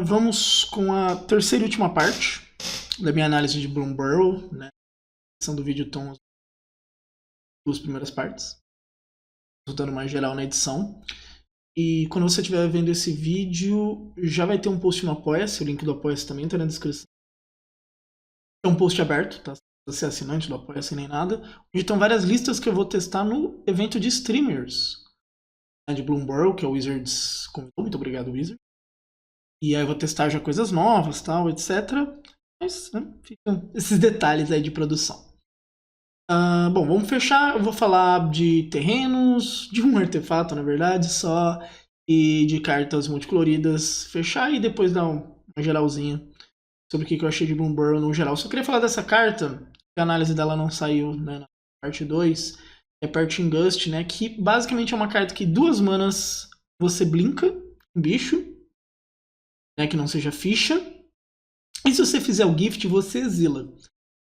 Vamos com a terceira e última parte da minha análise de Bloom Burrow, né? São do vídeo Tom, as duas primeiras partes, resultando mais geral na edição. E quando você estiver vendo esse vídeo, já vai ter um post no Apoia-se, o link do Apoia-se também está na descrição. É um post aberto, tá? Se você é assinante do Apoia-se nem nada, onde estão várias listas que eu vou testar no evento de streamers, né, de Bloom Burrow, que é o Wizards convidou. Muito obrigado, Wizards. E aí eu vou testar já coisas novas, tal, etc. Mas, né, ficam esses detalhes aí de produção. Bom, vamos fechar. Eu vou falar de terrenos, de um artefato, na verdade, só, e de cartas multicoloridas. Fechar e depois dar uma geralzinha sobre o que eu achei de Bloom Burrow no geral. Só queria falar dessa carta, que a análise dela não saiu, né, na parte 2. É Parting Gust, né, que basicamente é uma carta que 2 manas você blinka um bicho, né, que não seja ficha. E se você fizer o gift, você exila.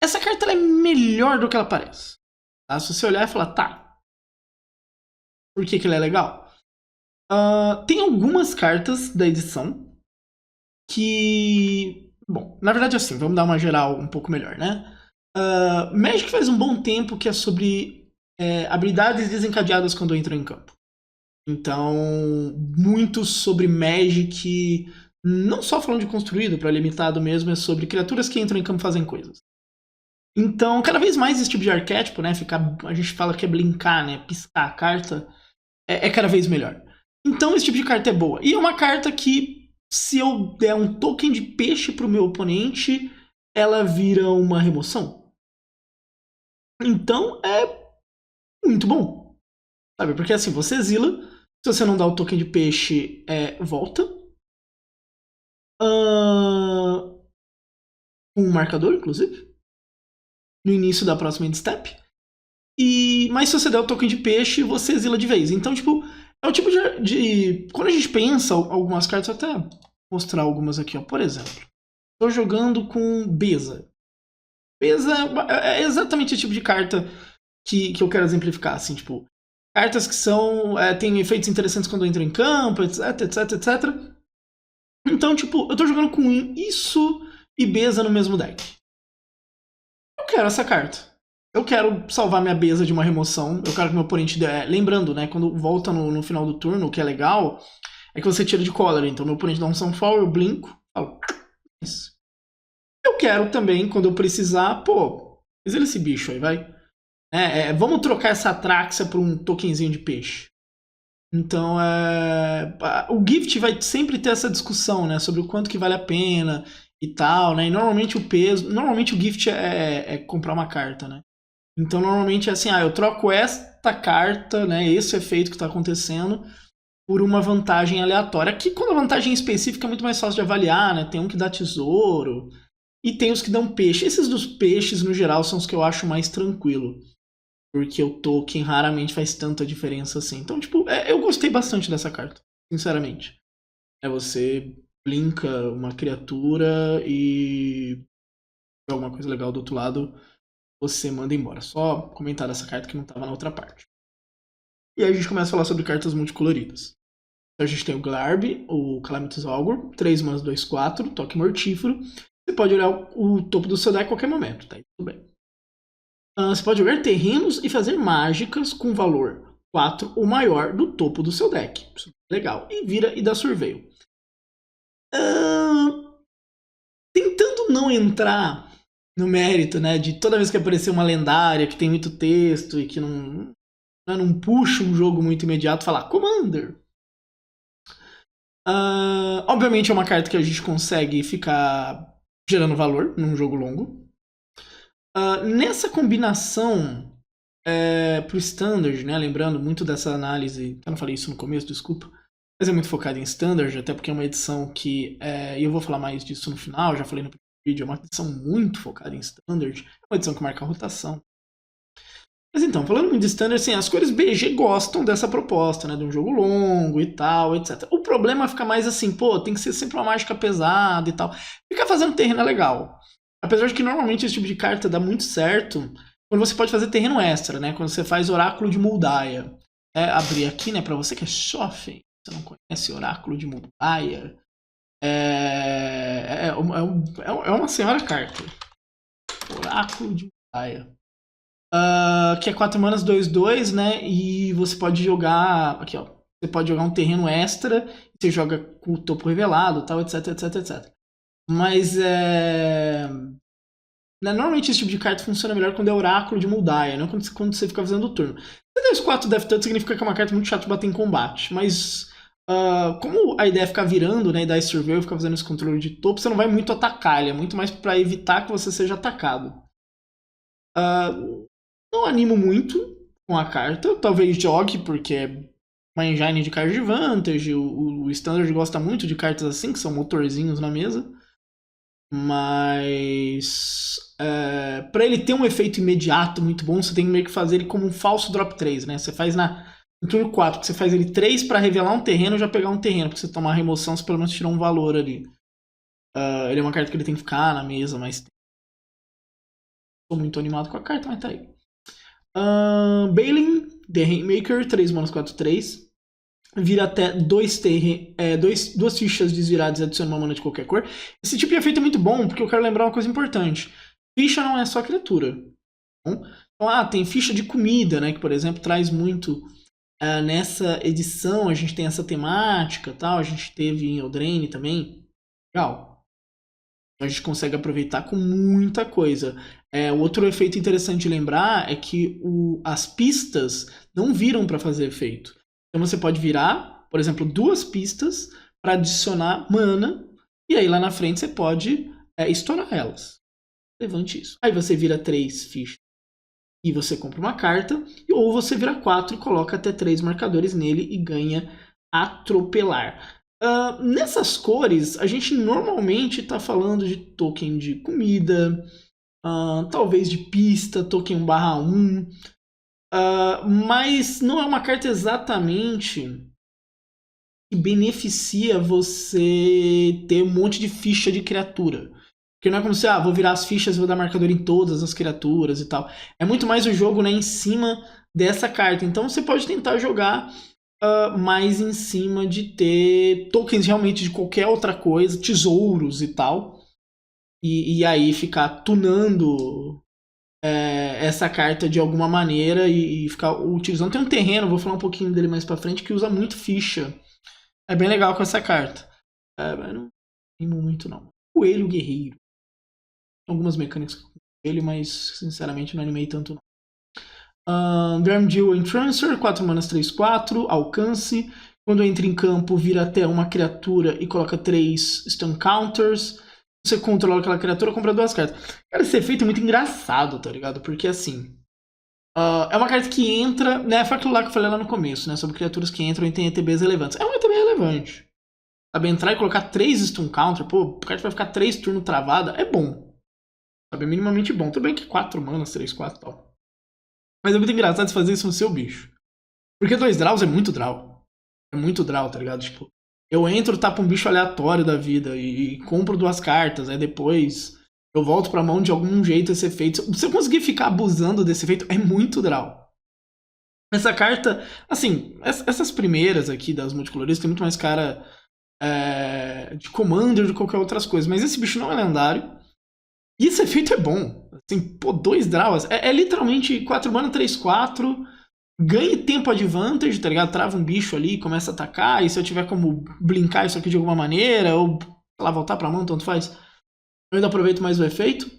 Essa carta ela é melhor do que ela parece. Tá? Se você olhar e falar, tá, por que ela é legal? Tem algumas cartas da edição que... Bom, na verdade assim, vamos dar uma geral um pouco melhor, né? Magic faz um bom tempo que é sobre habilidades desencadeadas quando entram em campo. Então, muito sobre Magic, não só falando de construído, para limitado mesmo, é sobre criaturas que entram em campo e fazem coisas. Então, cada vez mais esse tipo de arquétipo, né, a gente fala que é blincar, né, piscar a carta, é cada vez melhor. Então, esse tipo de carta é boa. E é uma carta que, se eu der um token de peixe pro meu oponente, ela vira uma remoção. Então, é muito bom. Sabe? Porque assim, você exila, se você não dá o token de peixe, volta. Com um marcador, inclusive. No início da próxima end step. Mas se você der o token de peixe, você exila de vez. Então, tipo, é o tipo de... Quando a gente pensa algumas cartas, vou até mostrar algumas aqui, ó. Por exemplo, tô jogando com Beza. Beza é exatamente o tipo de carta que eu quero exemplificar, assim, tipo... Cartas que são... tem efeitos interessantes quando entram em campo, etc, etc, etc. Então, tipo, eu tô jogando com isso e Beza no mesmo deck. Eu quero essa carta. Eu quero salvar minha Beza de uma remoção. Eu quero que meu oponente... lembrando, né? Quando volta no final do turno, o que é legal é que você tira de Cólera. Então, meu oponente dá um Sunfall, eu blinko. Falo... Isso. Eu quero também, quando eu precisar... Pô, exila esse bicho aí, vai. Vamos trocar essa Atraxa por um tokenzinho de peixe. Então, o Gift vai sempre ter essa discussão, né? Sobre o quanto que vale a pena e tal, né? E normalmente o peso... Normalmente o Gift é comprar uma carta, né? Então, normalmente é assim, eu troco esta carta, né, esse efeito que está acontecendo, por uma vantagem aleatória. Aqui, quando a vantagem específica é muito mais fácil de avaliar, né? Tem um que dá tesouro e tem os que dão peixe. Esses dos peixes, no geral, são os que eu acho mais tranquilo. Porque o token raramente faz tanta diferença assim. Então, tipo, eu gostei bastante dessa carta, sinceramente. Você blinka uma criatura e alguma coisa legal do outro lado, você manda embora. Só comentar dessa carta que não estava na outra parte. E aí a gente começa a falar sobre cartas multicoloridas. Então a gente tem o Glarb, o Calamitous Augur, 3 manas 2/4, toque mortífero. Você pode olhar o topo do seu deck a qualquer momento, tá? Tudo bem. Você pode jogar terrenos e fazer mágicas com valor 4 ou maior do topo do seu deck. Isso é legal. E vira e dá surveio. Tentando não entrar no mérito, né, de toda vez que aparecer uma lendária que tem muito texto e que não puxa um jogo muito imediato, falar Commander. Obviamente é uma carta que a gente consegue ficar gerando valor num jogo longo. Nessa combinação pro Standard, né, lembrando muito dessa análise, eu não falei isso no começo, desculpa, mas é muito focado em Standard, até porque é uma edição que, e eu vou falar mais disso no final, já falei no vídeo, é uma edição muito focada em Standard, é uma edição que marca a rotação. Mas então, falando muito de Standard, assim, as cores BG gostam dessa proposta, né? De um jogo longo e tal, etc. O problema fica mais assim, pô, tem que ser sempre uma mágica pesada e tal. Ficar fazendo terreno é legal. Apesar de que normalmente esse tipo de carta dá muito certo quando você pode fazer terreno extra, né? Quando você faz Oráculo de Muldaia. Abrir aqui, né, pra você que é chofem, você não conhece Oráculo de Muldaia. É uma senhora carta. Oráculo de Gaia. Que é 4 manas, 2/2, né? E você pode jogar. Aqui, ó. Você pode jogar um terreno extra. Você joga com o topo revelado, tal, etc, etc, etc. Mas normalmente esse tipo de carta funciona melhor quando é Oráculo de Muldaia, não quando você fica fazendo o turno. Se der os 4 Death Touch significa que é uma carta muito chata de bater em combate. Mas como a ideia é ficar virando, né? E dar esse survey e ficar fazendo esse controle de topo, você não vai muito atacar. Ele é muito mais pra evitar que você seja atacado. Não animo muito com a carta. Talvez jogue, porque é uma engine de card de vantage. O Standard gosta muito de cartas assim, que são motorzinhos na mesa. Mas para ele ter um efeito imediato muito bom, você tem que meio que fazer ele como um falso drop 3, né? Você faz no turno 4, que você faz ele 3 para revelar um terreno e já pegar um terreno, porque você tomar a remoção, você pelo menos tirar um valor ali. Ele é uma carta que ele tem que ficar na mesa, mas tô muito animado com a carta, mas tá aí. Balin, The Rainmaker, 3 manas 4/3. Vira até 2 fichas desviradas e adiciona uma mana de qualquer cor. Esse tipo de efeito é muito bom, porque eu quero lembrar uma coisa importante. Ficha não é só criatura. Então, tem ficha de comida, né? Que, por exemplo, traz muito. Nessa edição, a gente tem essa temática, tal. A gente teve em Eldraine também. Legal. Então, a gente consegue aproveitar com muita coisa. Outro efeito interessante de lembrar é que as pistas não viram para fazer efeito. Então você pode virar, por exemplo, 2 pistas para adicionar mana. E aí lá na frente você pode estourar elas. Levante isso. Aí você vira 3 fichas e você compra uma carta. Ou você vira 4 e coloca até 3 marcadores nele e ganha atropelar. Nessas cores, a gente normalmente está falando de token de comida, talvez de pista, token 1/1. Mas não é uma carta exatamente que beneficia você ter um monte de ficha de criatura. Porque não é como se, vou virar as fichas e vou dar marcador em todas as criaturas e tal. É muito mais o jogo, né, em cima dessa carta. Então você pode tentar jogar mais em cima de ter tokens realmente de qualquer outra coisa, tesouros e tal. E aí ficar tunando essa carta de alguma maneira e ficar utilizando. Tem um terreno, vou falar um pouquinho dele mais pra frente, que usa muito ficha. É bem legal com essa carta. Mas não animo muito, não. Coelho Guerreiro. Algumas mecânicas com ele, mas sinceramente não animei tanto, não. Grimdale Entrancer, 4 manas 3/4, alcance. Quando entra em campo, vira até uma criatura e coloca 3 stun counters. Você controla aquela criatura, compra 2 cartas. Cara, esse efeito é muito engraçado, tá ligado? Porque assim. É uma carta que entra, né? Foi aquilo lá que eu falei lá no começo, né? Sobre criaturas que entram e tem ETBs relevantes. É um ETB relevante. Sabe, entrar e colocar 3 stun counter, pô, a carta vai ficar 3 turnos travada, é bom. Sabe, é minimamente bom. Tudo bem que 4 manas, 3/4 e tal. Mas é muito engraçado você fazer isso no seu bicho. Porque 2 draws é muito draw. É muito draw, tá ligado? Tipo, eu entro, tapo um bicho aleatório da vida e compro 2 cartas, aí depois eu volto pra mão de algum jeito esse efeito. Se eu conseguir ficar abusando desse efeito, é muito draw. Essa carta, assim, essas primeiras aqui das multicoloridas tem muito mais cara de Commander do que qualquer outras coisas. Mas esse bicho não é lendário. E esse efeito é bom. Assim, pô, 2 draws. É literalmente 4 mana, 3/4. Ganhe tempo advantage, tá ligado? Trava um bicho ali, começa a atacar. E se eu tiver como blinkar isso aqui de alguma maneira, ou, sei lá, voltar pra mão, tanto faz. Eu ainda aproveito mais o efeito.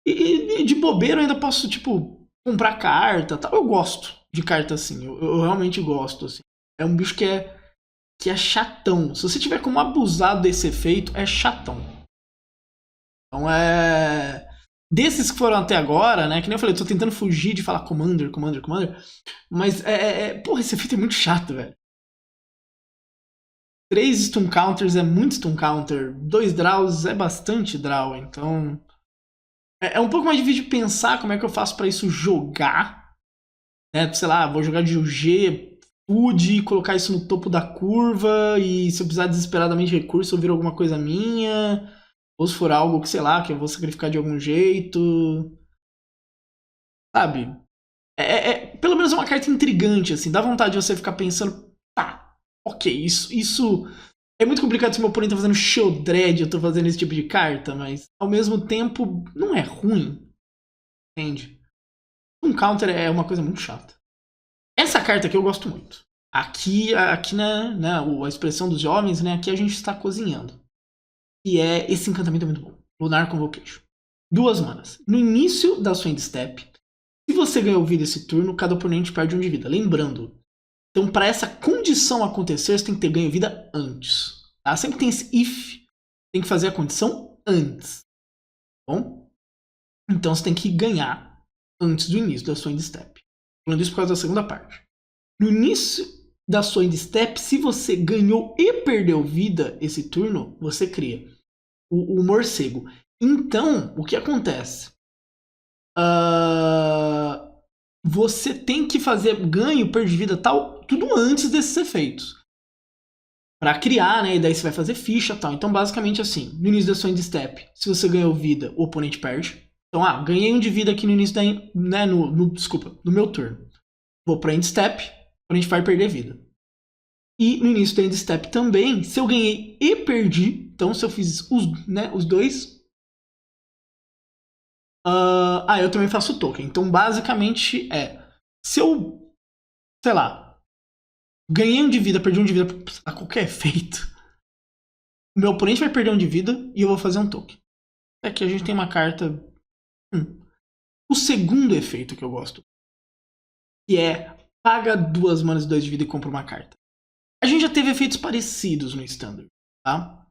E de bobeira eu ainda posso, tipo, comprar carta, tal. Eu gosto de carta assim. Eu realmente gosto, assim. É um bicho que é chatão. Se você tiver como abusar desse efeito, é chatão. Então desses que foram até agora, né? Que nem eu falei, tô tentando fugir de falar Commander. Mas porra, esse efeito é muito chato, velho. 3 stun counters é muito stun counter. 2 draws é bastante draw. Então. É um pouco mais difícil de pensar como é que eu faço pra isso jogar. Né? Sei lá, vou jogar de UG, food, colocar isso no topo da curva. E se eu precisar desesperadamente de recurso, eu viro alguma coisa minha. Ou se for algo que, sei lá, que eu vou sacrificar de algum jeito. Sabe? Pelo menos é uma carta intrigante, assim. Dá vontade de você ficar pensando, tá, ok, isso É muito complicado se meu oponente tá fazendo Shieldred, eu tô fazendo esse tipo de carta, mas ao mesmo tempo não é ruim, entende? Um counter é uma coisa muito chata. Essa carta aqui eu gosto muito. Aqui né, a expressão dos jovens, né? Aqui a gente está cozinhando. E esse encantamento é muito bom. Lunar Convocation. 2 manas. No início da sua end step, se você ganhou vida esse turno, cada oponente perde 1 de vida. Lembrando, então para essa condição acontecer, você tem que ter ganho vida antes. Tá? Sempre tem esse if, tem que fazer a condição antes. Tá bom? Então você tem que ganhar antes do início da sua end step. Falando isso por causa da segunda parte. No início da sua end step, se você ganhou e perdeu vida esse turno, você cria o morcego. Então, o que acontece? Você tem que fazer ganho, perda de vida tal, tudo antes desses efeitos. Pra criar, né? E daí você vai fazer ficha tal. Então, basicamente assim, no início da sua end step, se você ganhou vida, o oponente perde. Então, ganhei 1 de vida aqui no início da... Né, desculpa, no meu turno. Vou pra end step, o oponente vai perder vida. E no início da end step também, se eu ganhei e perdi, então se eu fiz os dois... eu também faço token. Então, basicamente se eu, sei lá, ganhei 1 de vida, perdi 1 de vida a qualquer efeito, o meu oponente vai perder 1 de vida e eu vou fazer um token. Aqui a gente tem uma carta... O segundo efeito que eu gosto, que é paga 2 manas e 2 de vida e compra uma carta. A gente já teve efeitos parecidos no Standard, tá?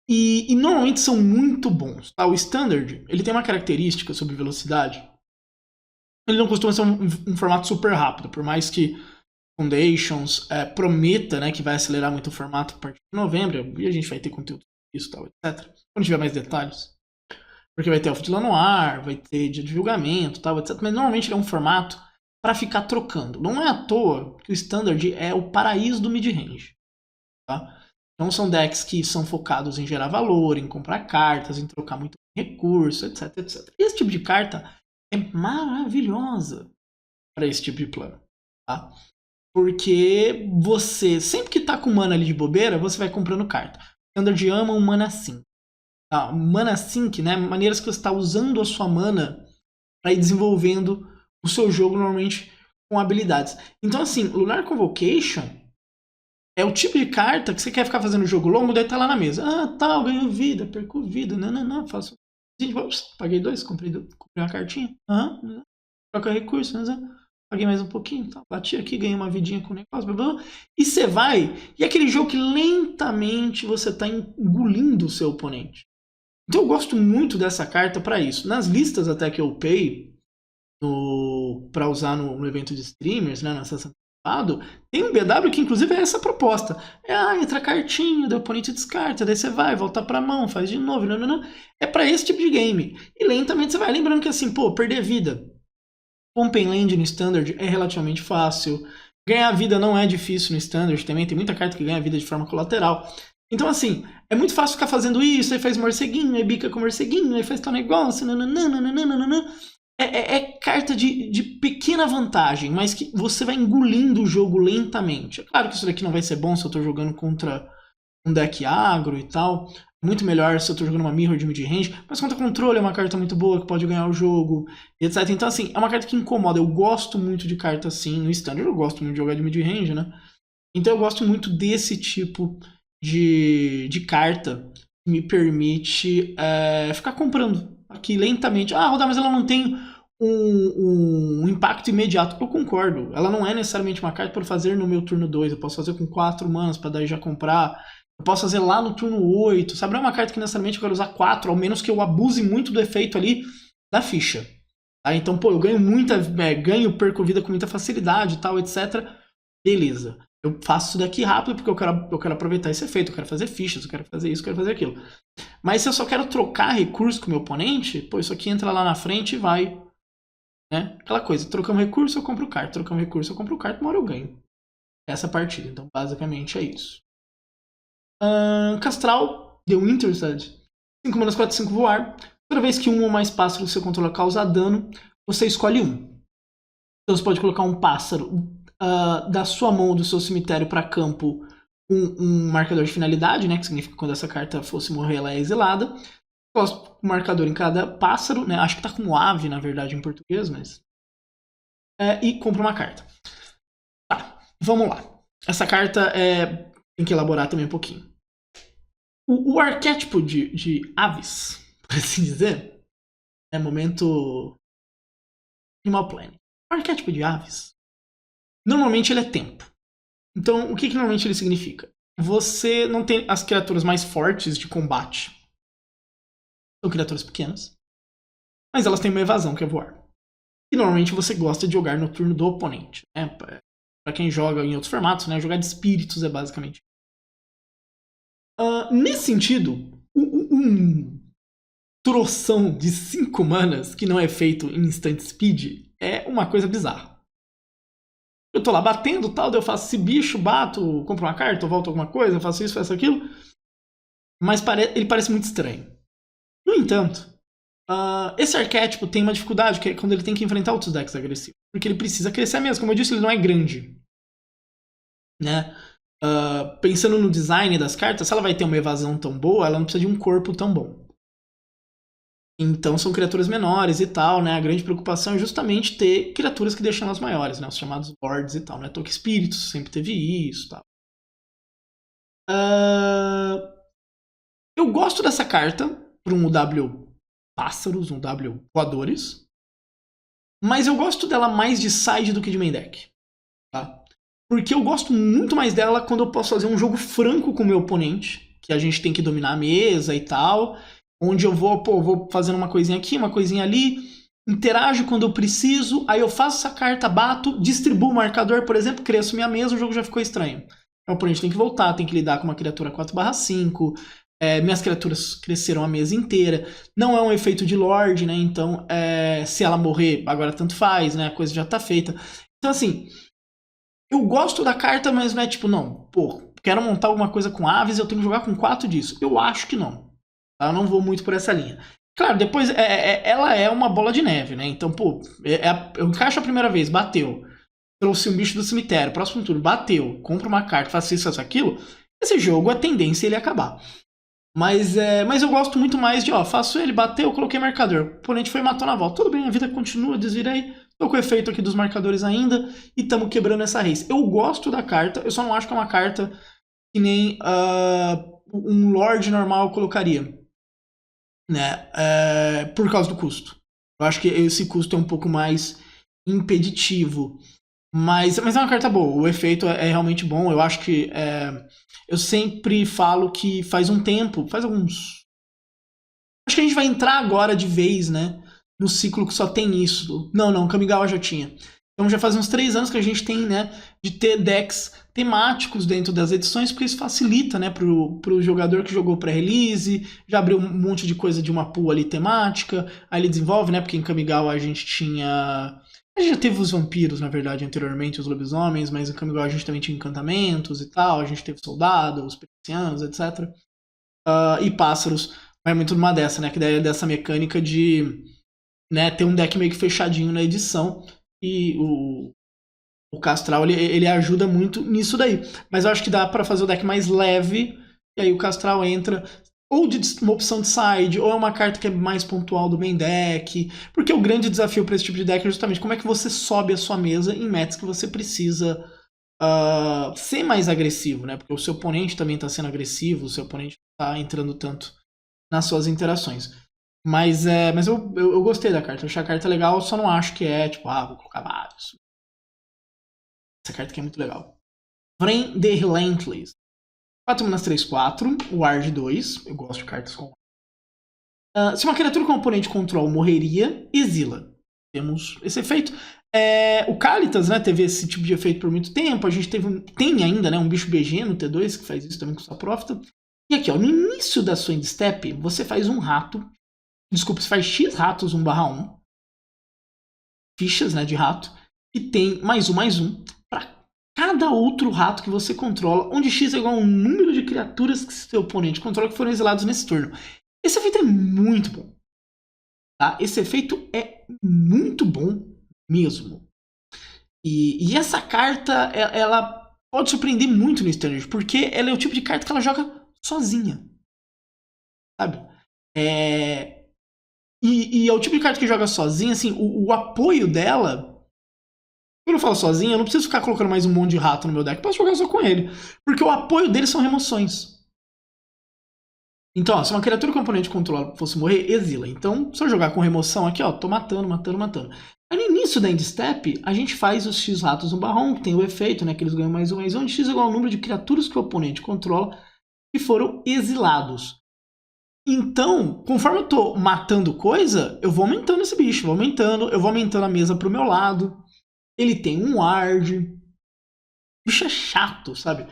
E normalmente são muito bons, tá? O Standard, ele tem uma característica sobre velocidade. Ele não costuma ser um formato super rápido, por mais que Foundations prometa, né, que vai acelerar muito o formato a partir de novembro, e a gente vai ter conteúdo disso, tal, etc. Quando tiver mais detalhes. Porque vai ter Elfo de Lanoir, vai ter dia de julgamento, tal, etc. Mas normalmente ele é um formato para ficar trocando. Não é à toa que o Standard é o paraíso do mid-range. Tá? Então são decks que são focados em gerar valor, em comprar cartas, em trocar muito recurso, etc, etc. E esse tipo de carta é maravilhosa para esse tipo de plano. Tá? Porque você, sempre que tá com mana ali de bobeira, você vai comprando carta. O Standard ama um mana sync. Tá? Mana sync, né? Maneiras que você está usando a sua mana para ir desenvolvendo o seu jogo normalmente com habilidades. Então assim, Lunar Convocation é o tipo de carta que você quer ficar fazendo jogo longo, daí tá lá na mesa. Eu ganho vida, perco vida, não, faço... Paguei 2, comprei uma cartinha. Troca recurso, paguei mais um pouquinho, tá? Bati aqui, ganhei uma vidinha com o negócio, blá, blá, e você vai, e é aquele jogo que lentamente você tá engolindo o seu oponente. Então eu gosto muito dessa carta para isso. Nas listas até que eu upei para usar no evento de streamers, né, na sessão antecipada, tem um BW que inclusive é essa proposta. Entra a cartinha, daí o oponente descarta, daí você vai, volta pra mão, faz de novo, não. É para esse tipo de game. E lentamente você vai lembrando que assim, perder vida. Open Land no Standard é relativamente fácil. Ganhar vida não é difícil no Standard também. Tem muita carta que ganha vida de forma colateral. Então, assim, é muito fácil ficar fazendo isso. Aí faz morceguinho, aí bica com morceguinho, aí faz tal negócio. É carta de pequena vantagem, mas que você vai engolindo o jogo lentamente. É claro que isso daqui não vai ser bom se eu tô jogando contra um deck agro e tal. Muito melhor se eu tô jogando uma mirror de mid-range, mas contra controle é uma carta muito boa que pode ganhar o jogo, etc. Então, assim, é uma carta que incomoda. Eu gosto muito de carta assim no Standard, eu gosto muito de jogar de mid-range, né? Então eu gosto muito desse tipo de carta que me permite ficar comprando aqui lentamente. Rodar, mas ela não tem um impacto imediato. Eu concordo. Ela não é necessariamente uma carta para fazer no meu turno 2. Eu posso fazer com 4 manas para daí já comprar. Eu posso fazer lá no turno 8, sabe? Não é uma carta que necessariamente eu quero usar 4, ao menos que eu abuse muito do efeito ali da ficha. Tá? Então, eu ganho, perco vida com muita facilidade e tal, etc. Beleza. Eu faço isso daqui rápido porque eu quero aproveitar esse efeito, eu quero fazer fichas, eu quero fazer isso, eu quero fazer aquilo. Mas se eu só quero trocar recurso com o meu oponente, isso aqui entra lá na frente e vai. Né? Aquela coisa, trocamos recurso, eu compro carta, trocamos recurso, eu compro carta, uma hora eu ganho essa partida. Então, basicamente é isso. Castral, The Winter's 5 manas, 4, 5 voar. Toda vez que um ou mais pássaros que você controla causa dano, você escolhe um. Então você pode colocar um pássaro da sua mão ou do seu cemitério para campo um marcador de finalidade, né? Que significa que quando essa carta fosse morrer, ela é exilada. Gosto um marcador em cada pássaro, né? Acho que tá como ave, na verdade, em português, mas... e compra uma carta. Tá, vamos lá. Essa carta tem que elaborar também um pouquinho. O arquétipo de aves, por assim dizer, é momento Animal Planet. O arquétipo de aves, normalmente ele é tempo. Então, o que normalmente ele significa? Você não tem as criaturas mais fortes de combate. São criaturas pequenas, mas elas têm uma evasão, que é voar. E normalmente você gosta de jogar no turno do oponente. Né? Pra quem joga em outros formatos, né? Jogar de espíritos é basicamente. Nesse sentido, um troção de 5 manas que não é feito em instant speed é uma coisa bizarra. Eu tô lá batendo tal, daí eu faço esse bicho, bato, compro uma carta, eu volto alguma coisa, faço isso, faço aquilo. Mas ele parece muito estranho. No entanto, esse arquétipo tem uma dificuldade, que é quando ele tem que enfrentar outros decks agressivos. Porque ele precisa crescer mesmo. Como eu disse, ele não é grande. Né? Pensando no design das cartas, se ela vai ter uma evasão tão boa, ela não precisa de um corpo tão bom. Então são criaturas menores e tal, né? A grande preocupação é justamente ter criaturas que deixam elas maiores, né? Os chamados lords e tal, né? Toque Espíritos sempre teve isso e tal. Eu gosto dessa carta para um W pássaros, um W voadores. Mas eu gosto dela mais de side do que de main deck. Tá? Porque eu gosto muito mais dela quando eu posso fazer um jogo franco com o meu oponente, que a gente tem que dominar a mesa e tal, onde eu vou fazendo uma coisinha aqui, uma coisinha ali, interajo quando eu preciso, aí eu faço essa carta, bato, distribuo o marcador, por exemplo, cresço minha mesa, o jogo já ficou estranho. O oponente tem que voltar, tem que lidar com uma criatura 4/5, minhas criaturas cresceram a mesa inteira. Não é um efeito de Lorde, né? Então, se ela morrer, agora tanto faz, né? A coisa já tá feita. Então, assim, eu gosto da carta, mas não é tipo, não, quero montar alguma coisa com aves, eu tenho que jogar com 4 disso. Eu acho que não. Tá? Eu não vou muito por essa linha. Claro, depois ela é uma bola de neve, né? Então, eu encaixo a primeira vez, bateu. Trouxe um bicho do cemitério, próximo turno, bateu, compro uma carta, faço isso, faço aquilo. Esse jogo, a tendência é ele acabar. Mas eu gosto muito mais de, faço ele, bateu, coloquei marcador. O oponente foi e matou na volta. Tudo bem, a vida continua, desvirei. Tô com o efeito aqui dos marcadores ainda e estamos quebrando essa race. Eu gosto da carta, eu só não acho que é uma carta que nem um Lorde normal colocaria. Né? Por causa do custo. Eu acho que esse custo é um pouco mais impeditivo. Mas é uma carta boa, o efeito é realmente bom. Eu acho que. Eu sempre falo que faz um tempo, faz alguns. Acho que a gente vai entrar agora de vez, né? No ciclo que só tem isso. Não, Kamigawa já tinha. Então já faz uns 3 anos que a gente tem, né? De ter decks temáticos dentro das edições, porque isso facilita, né? Pro jogador que jogou pré-release, já abriu um monte de coisa de uma pool ali temática. Aí ele desenvolve, né? Porque em Kamigawa a gente tinha. A gente já teve os vampiros, na verdade, anteriormente, os lobisomens, mas em Kamigawa a gente também tinha encantamentos e tal, a gente teve soldados, persianos, etc. E pássaros, vai muito numa dessa, né? Que daí é dessa mecânica de, né, ter um deck meio que fechadinho na edição, e o Castral, ele ajuda muito nisso daí. Mas eu acho que dá pra fazer o deck mais leve, e aí o Castral entra ou de uma opção de side, ou é uma carta que é mais pontual do main deck. Porque o grande desafio para esse tipo de deck é justamente como é que você sobe a sua mesa em metas que você precisa ser mais agressivo, né? Porque o seu oponente também está sendo agressivo, o seu oponente está entrando tanto nas suas interações. Mas eu gostei da carta, eu achei a carta legal, só não acho que é tipo, vou colocar vários. Essa carta aqui é muito legal. Vrem the Relentless. 4 manas 3/4, Ward 2. Eu gosto de cartas com. Se uma criatura com oponente control morreria, exila. Temos esse efeito. O Kalitas, né, teve esse tipo de efeito por muito tempo. A gente tem ainda, né, um bicho BG no T2 que faz isso também com sua Prófita. E aqui, no início da sua endstep, você faz um rato. Desculpa, você faz X ratos 1/1. Fichas, né, de rato. E tem +1/1 para cada outro rato que você controla, onde X é igual ao número de criaturas que seu oponente controla que foram exilados nesse turno. Esse efeito é muito bom. Tá? Esse efeito é muito bom mesmo. E essa carta, ela pode surpreender muito no Standard, porque ela é o tipo de carta que ela joga sozinha. Sabe? E é o tipo de carta que joga sozinha, assim, o apoio dela. Quando eu falo sozinha, eu não preciso ficar colocando mais um monte de rato no meu deck, eu posso jogar só com ele. Porque o apoio dele são remoções. Então, ó, se uma criatura componente controlada fosse morrer, exila. Então, se eu jogar com remoção aqui, ó, tô matando. Aí no início da End Step, a gente faz os X ratos no Barrom, que tem o efeito, né, que eles ganham mais um, onde X é igual ao número de criaturas que o oponente controla que foram exilados. Então, conforme eu tô matando coisa, eu vou aumentando esse bicho, eu vou aumentando a mesa pro meu lado. Ele tem um ward. O bicho é chato, sabe?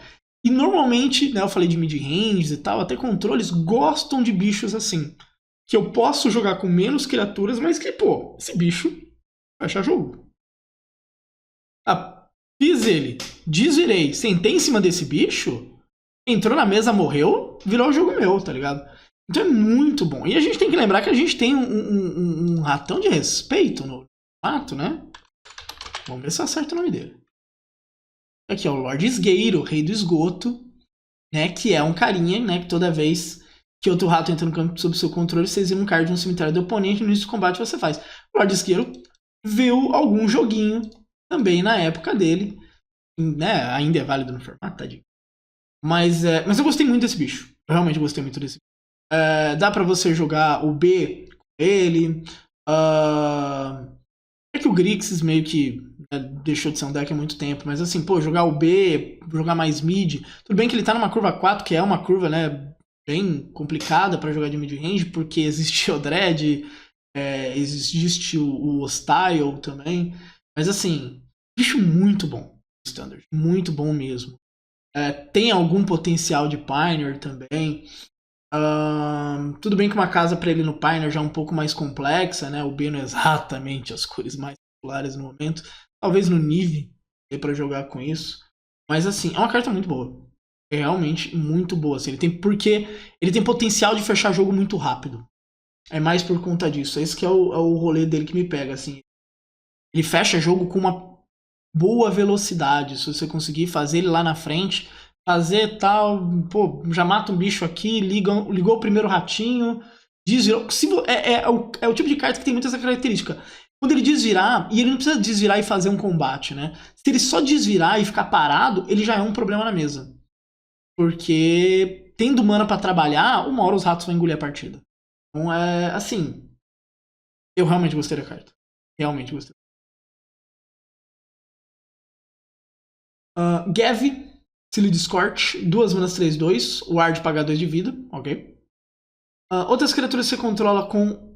E normalmente, né, eu falei de mid-range e tal, até controles gostam de bichos assim. Que eu posso jogar com menos criaturas, mas que, pô, esse bicho fecha jogo. Ah, fiz ele, desvirei, sentei em cima desse bicho, entrou na mesa, morreu, virou o jogo meu, tá ligado? Então é muito bom. E a gente tem que lembrar que a gente tem um ratão de respeito no mato, né? Vamos ver se eu acerto o nome dele. Aqui é o Lord Esgueiro, Rei do Esgoto, né? Que é um carinha, né? Que toda vez que outro rato entra no campo sob seu controle, você exila um card de um cemitério do oponente, no início do combate você faz. O Lord Esgueiro viu algum joguinho também na época dele, né? Ainda é válido no formato, tadinho. Mas eu gostei muito desse bicho. Eu realmente gostei muito desse bicho. Dá pra você jogar o B com ele. É que o Grixis meio que deixou de ser um deck há muito tempo, mas assim, pô, jogar o B, jogar mais mid. Tudo bem que ele tá numa curva 4, que é uma curva, né, bem complicada pra jogar de mid-range, porque existe o Dread, existe o Hostile também. Mas assim, bicho muito bom, Standard. Muito bom mesmo. Tem algum potencial de Pioneer também. Tudo bem que uma casa para ele no Pioneer já é um pouco mais complexa, né? O B não é exatamente as cores mais populares no momento. Talvez no Nive dê para jogar com isso. Mas assim, é uma carta muito boa. É realmente muito boa. Assim, porque ele tem potencial de fechar jogo muito rápido. É mais por conta disso. Esse que é o rolê dele que me pega. Assim. Ele fecha jogo com uma boa velocidade. Se você conseguir fazer ele lá na frente, fazer tal, pô, já mata um bicho aqui, ligou o primeiro ratinho, desvirou. É o tipo de carta que tem muito essa característica. Quando ele desvirar, e ele não precisa desvirar e fazer um combate, né? Se ele só desvirar e ficar parado, ele já é um problema na mesa. Porque tendo mana pra trabalhar, uma hora os ratos vão engolir a partida. Então assim. Eu realmente gostei da carta. Realmente gostei. Gav, Sealed Scorch, 2 manas 3/2, Ward paga 2 de vida, ok. Outras criaturas que você controla com.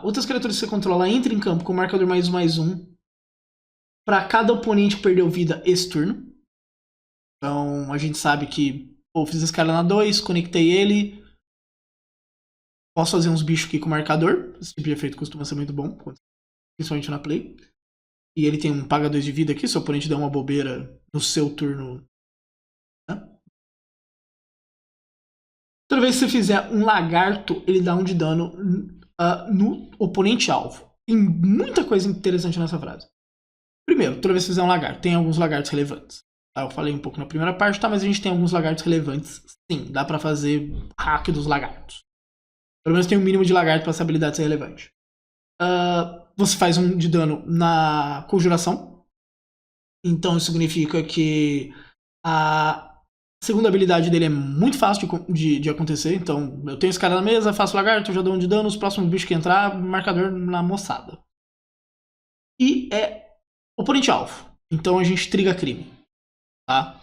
Outras criaturas que você controla entram em campo com marcador +1/+1 para cada oponente que perdeu vida esse turno. Então a gente sabe que, pô, fiz esse cara na 2, conectei ele. Posso fazer uns bichos aqui com marcador. Esse tipo de efeito costuma ser muito bom, principalmente na play. E ele tem um paga 2 de vida aqui, se o oponente der uma bobeira no seu turno. Né? Toda vez que você fizer um lagarto, ele dá 1 de dano no oponente alvo. Tem muita coisa interessante nessa frase. Primeiro, toda vez que você fizer um lagarto, tem alguns lagartos relevantes. Eu falei um pouco na primeira parte, tá? Mas a gente tem alguns lagartos relevantes. Sim, dá pra fazer hack dos lagartos. Pelo menos tem um mínimo de lagarto pra essa habilidade ser relevante. Você faz 1 de dano na conjuração. Então isso significa que a segunda habilidade dele é muito fácil de acontecer. Então eu tenho esse cara na mesa, faço lagarto, já dou 1 de dano, os próximos bichos que entrar, marcador na moçada. E é oponente alvo. Então a gente triga crime. Tá?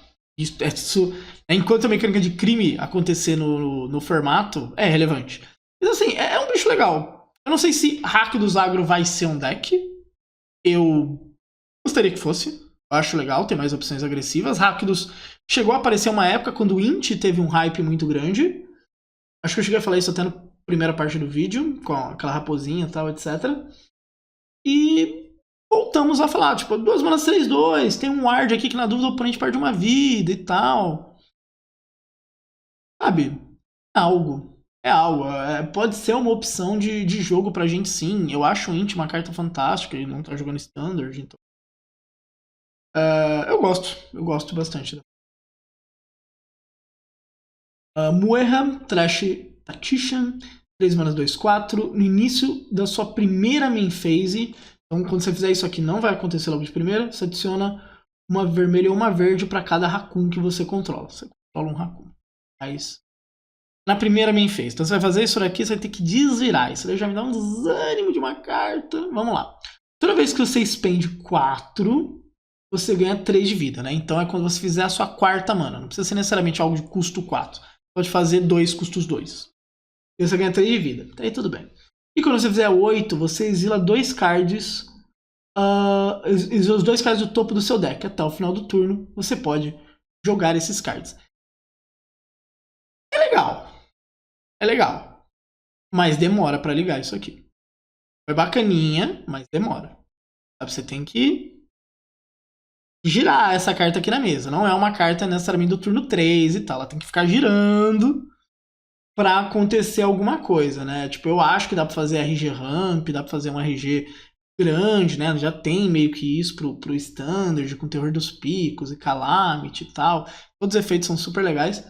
Enquanto a mecânica de crime acontecer no formato, é relevante. Mas assim, é um bicho legal. Eu não sei se Hack dos Agro vai ser um deck. Eu gostaria que fosse. Eu acho legal, tem mais opções agressivas. Rakdos chegou a aparecer uma época quando o Int teve um hype muito grande. Acho que eu cheguei a falar isso até na primeira parte do vídeo, com aquela raposinha e tal, etc. E voltamos a falar, tipo, 2 manas 3/2, tem um ward aqui que na dúvida o oponente perde uma vida e tal. Sabe? Algo. É algo. Pode ser uma opção de jogo pra gente, sim. Eu acho o Int uma carta fantástica, ele não tá jogando Standard, então Eu gosto bastante. Mueha, Trash Tactician, 3 manas 2/4. No início da sua primeira main phase, então quando você fizer isso aqui não vai acontecer logo de primeira, você adiciona uma vermelha ou uma verde para cada Raccoon que você controla. Você controla um Raccoon. Mas na primeira main phase. Então você vai fazer isso daqui, você vai ter que desvirar. Isso daí já me dá um desânimo de uma carta. Vamos lá. Toda vez que você expende 4, você ganha 3 de vida, né? Então é quando você fizer a sua quarta mana. Não precisa ser necessariamente algo de custo 4. Pode fazer 2 custos 2. E você ganha 3 de vida. Até aí tudo bem. E quando você fizer 8, você exila 2 cards. Exila os 2 cards do topo do seu deck. Até o final do turno, você pode jogar esses cards. É legal. É legal. Mas demora pra ligar isso aqui. É bacaninha, mas demora. Sabe? Você tem que girar essa carta aqui na mesa. Não é uma carta necessariamente do turno 3 e tal. Ela tem que ficar girando pra acontecer alguma coisa, né? Tipo, eu acho que dá pra fazer RG Ramp, dá pra fazer um RG grande, né? Já tem meio que isso pro Standard, com Terror dos Picos e Calamity e tal. Todos os efeitos são super legais.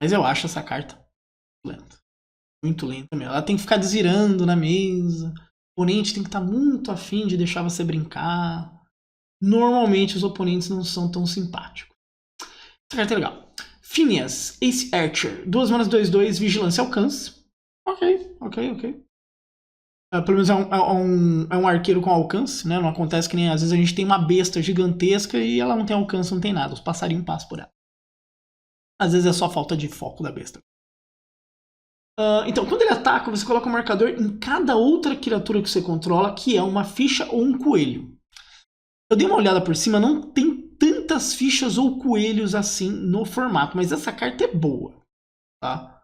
Mas eu acho essa carta lenta. Muito lenta mesmo. Ela tem que ficar desvirando na mesa. O oponente tem que estar muito afim de deixar você brincar. Normalmente os oponentes não são tão simpáticos. Essa carta é legal. Phineas, Ace Archer. 2 manas 2/2, vigilância alcance. Ok. Pelo menos é um arqueiro com alcance, né? Não acontece que nem às vezes a gente tem uma besta gigantesca e ela não tem alcance, não tem nada. Os passarinhos passam por ela. Às vezes é só falta de foco da besta. Então, quando ele ataca, você coloca um marcador em cada outra criatura que você controla, que é uma ficha ou um coelho. Eu dei uma olhada por cima, não tem tantas fichas ou coelhos assim no formato, mas essa carta é boa. Tá?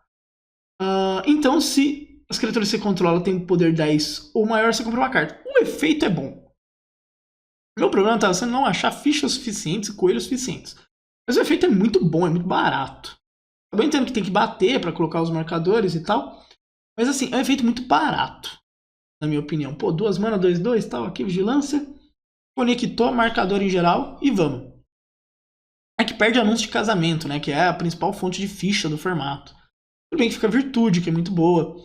Então, se as criaturas que você controla têm poder 10 ou maior, você compra uma carta. O efeito é bom. Meu problema tá você não achar fichas suficientes e coelhos suficientes. Mas o efeito é muito bom, é muito barato. Eu entendo que tem que bater para colocar os marcadores e tal. Mas assim, é um efeito muito barato. Na minha opinião. Pô, 2 mana, 2/2, tal, aqui, vigilância. Conectou, marcador em geral e vamos. Aqui perde anúncio de casamento, né? Que é a principal fonte de ficha do formato. Tudo bem que fica virtude, que é muito boa.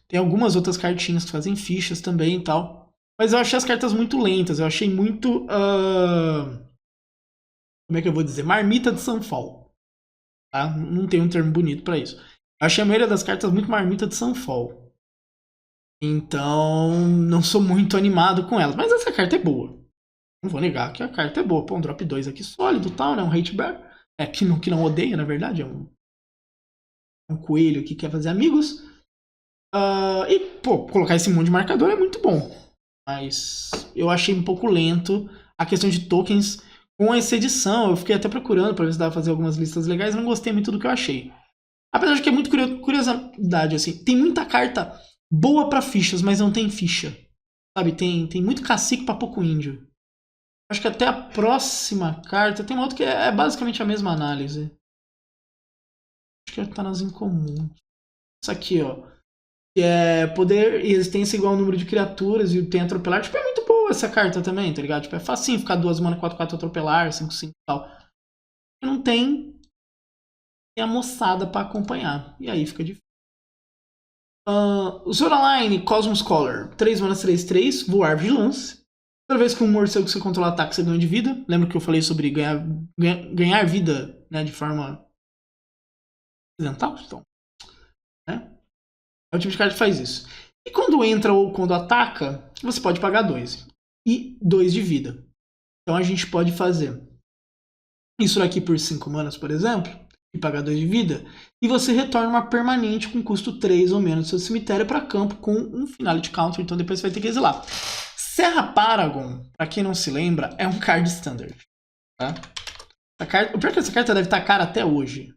Tem algumas outras cartinhas que fazem fichas também e tal. Mas eu achei as cartas muito lentas. Eu achei muito... como é que eu vou dizer? Marmita de Sunfall. Tá? Não tem um termo bonito pra isso. Eu achei a maioria das cartas muito marmita de Sunfall. Então, não sou muito animado com elas. Mas essa carta é boa. Não vou negar que a carta é boa. Pô, um drop 2 aqui sólido e tal, né? Um hate bear. Que não odeia, na verdade. É um coelho que quer fazer amigos. E, pô, colocar esse monte de marcador é muito bom. Mas eu achei um pouco lento a questão de tokens com essa edição. Eu fiquei até procurando pra ver se dava pra fazer algumas listas legais. Não gostei muito do que eu achei. Apesar de que é muito curiosidade, assim. Tem muita carta boa pra fichas, mas não tem ficha. Sabe, tem muito cacique pra pouco índio. Acho que até a próxima carta tem uma outra que é basicamente a mesma análise. Acho que tá nas incomuns. Isso aqui, ó. Que é poder e resistência igual ao número de criaturas e tem atropelar. Tipo, é muito boa essa carta também, tá ligado? Tipo, é facinho ficar 2 mana, 4/4 atropelar, 5/5 e tal. E não tem a moçada pra acompanhar. E aí fica difícil. Zoraline, Cosmos Color. 3 mana, 3/3, voar vigilância. Toda vez que um morcego que você controla ataque, você ganha de vida. Lembra que eu falei sobre ganhar vida, né, de forma acidental? Então, né? É o tipo de carta que faz isso. E quando entra ou quando ataca, você pode pagar 2. E 2 de vida. Então a gente pode fazer isso aqui por 5 manas, por exemplo, e pagar 2 de vida. E você retorna uma permanente com custo 3 ou menos do seu cemitério para campo com um Finality Counter. Então depois você vai ter que exilar. Serra Paragon, pra quem não se lembra, é um card standard. Tá? O pior é que essa carta deve estar cara até hoje.